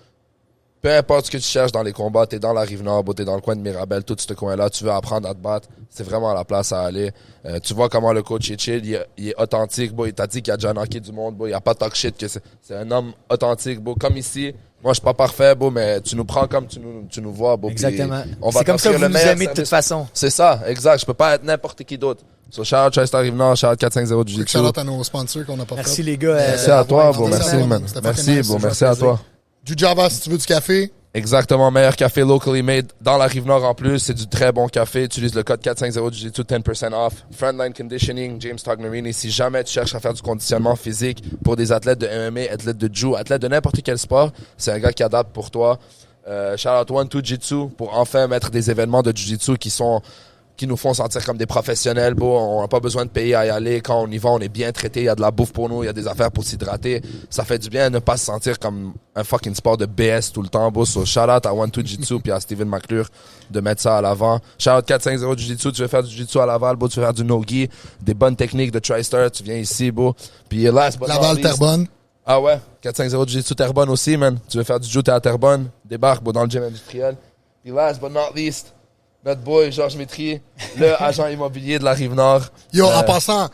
peu importe ce que tu cherches dans les combats, t'es dans la Rive-Nord, beau, t'es dans le coin de Mirabel, tout ce coin-là, tu veux apprendre à te battre, c'est vraiment la place à aller. Tu vois comment le coach est chill, il est authentique, beau, il t'a dit qu'il a déjà knocké du monde, beau, il n'y a pas de talk shit, que c'est un homme authentique, beau, comme ici. Moi, je suis pas parfait, beau, mais tu nous prends comme tu nous vois, beau. puis Exactement. on va C'est comme ça que t'offrir vous le nous meilleur aimez de toute service. façon. C'est ça, exact. Je peux pas être n'importe qui d'autre. So, shout out TriStar Rive-Nord, shout out 450 Quick Jiu-Jitsu. shout-out à nos sponsors qu'on n'a pas Merci fait. les gars. Merci à toi, d'avoir bro. été Merci, là. man. C'était Merci, fucking nice. bro. Ça Merci fait à plaisir. toi. Du Java, si tu veux du café. Exactement, meilleur café locally made dans la Rive-Nord en plus. C'est du très bon café. Utilise le code 450 Jiu-Jitsu, 10% off. Frontline Conditioning, James Tognerini. Si jamais tu cherches à faire du conditionnement physique pour des athlètes de MMA, athlètes de Jiu, athlètes de n'importe quel sport, c'est un gars qui adapte pour toi. Shout out One to Jiu-Jitsu pour enfin mettre des événements de Jiu-Jitsu qui nous font sentir comme des professionnels. Beau, on n'a pas besoin de payer à y aller. Quand on y va, on est bien traité. Il y a de la bouffe pour nous. Il y a des affaires pour s'hydrater. Ça fait du bien de ne pas se sentir comme un fucking sport de BS tout le temps. Beau, so shout out à One Two Jiu-Jitsu puis à Steven McClure de mettre ça à l'avant. Shout out 450 Jiu-Jitsu. Tu veux faire du Jiu-Jitsu à Laval, beau, tu veux faire du no-gi, des bonnes techniques de TriStar. Tu viens ici, beau. Puis last but not Laval, least- Terrebonne. Ah ouais, 450 Jiu-Jitsu Terrebonne aussi, man. Tu veux faire du jiu, t'es à Terrebonne. Débarque, beau, dans le gym industriel. Puis last but not least, notre boy Georges Métrier, le agent immobilier de la Rive-Nord. Yo, en passant,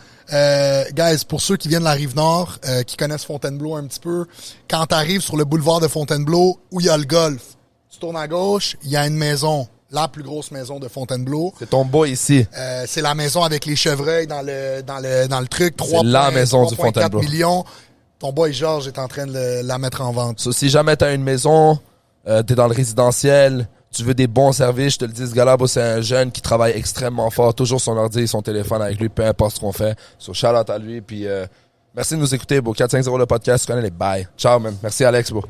guys, pour ceux qui viennent de la Rive-Nord, qui connaissent Fontainebleau un petit peu, quand t'arrives sur le boulevard de Fontainebleau, où il y a le golf, tu tournes à gauche, il y a une maison, la plus grosse maison de Fontainebleau. C'est ton boy ici. C'est la maison avec les chevreuils dans le truc. C'est la maison du 3,4 Fontainebleau. millions. Ton boy Georges est en train de la mettre en vente. So, si jamais t'as une maison, t'es dans le résidentiel, tu veux des bons services, je te le dis, ce gars-là, c'est un jeune qui travaille extrêmement fort, toujours son ordi et son téléphone avec lui, peu importe ce qu'on fait. So, shout out à lui, puis merci de nous écouter, bro. 450 le podcast, tu connais les bye. Ciao, man. Merci, Alex, bro.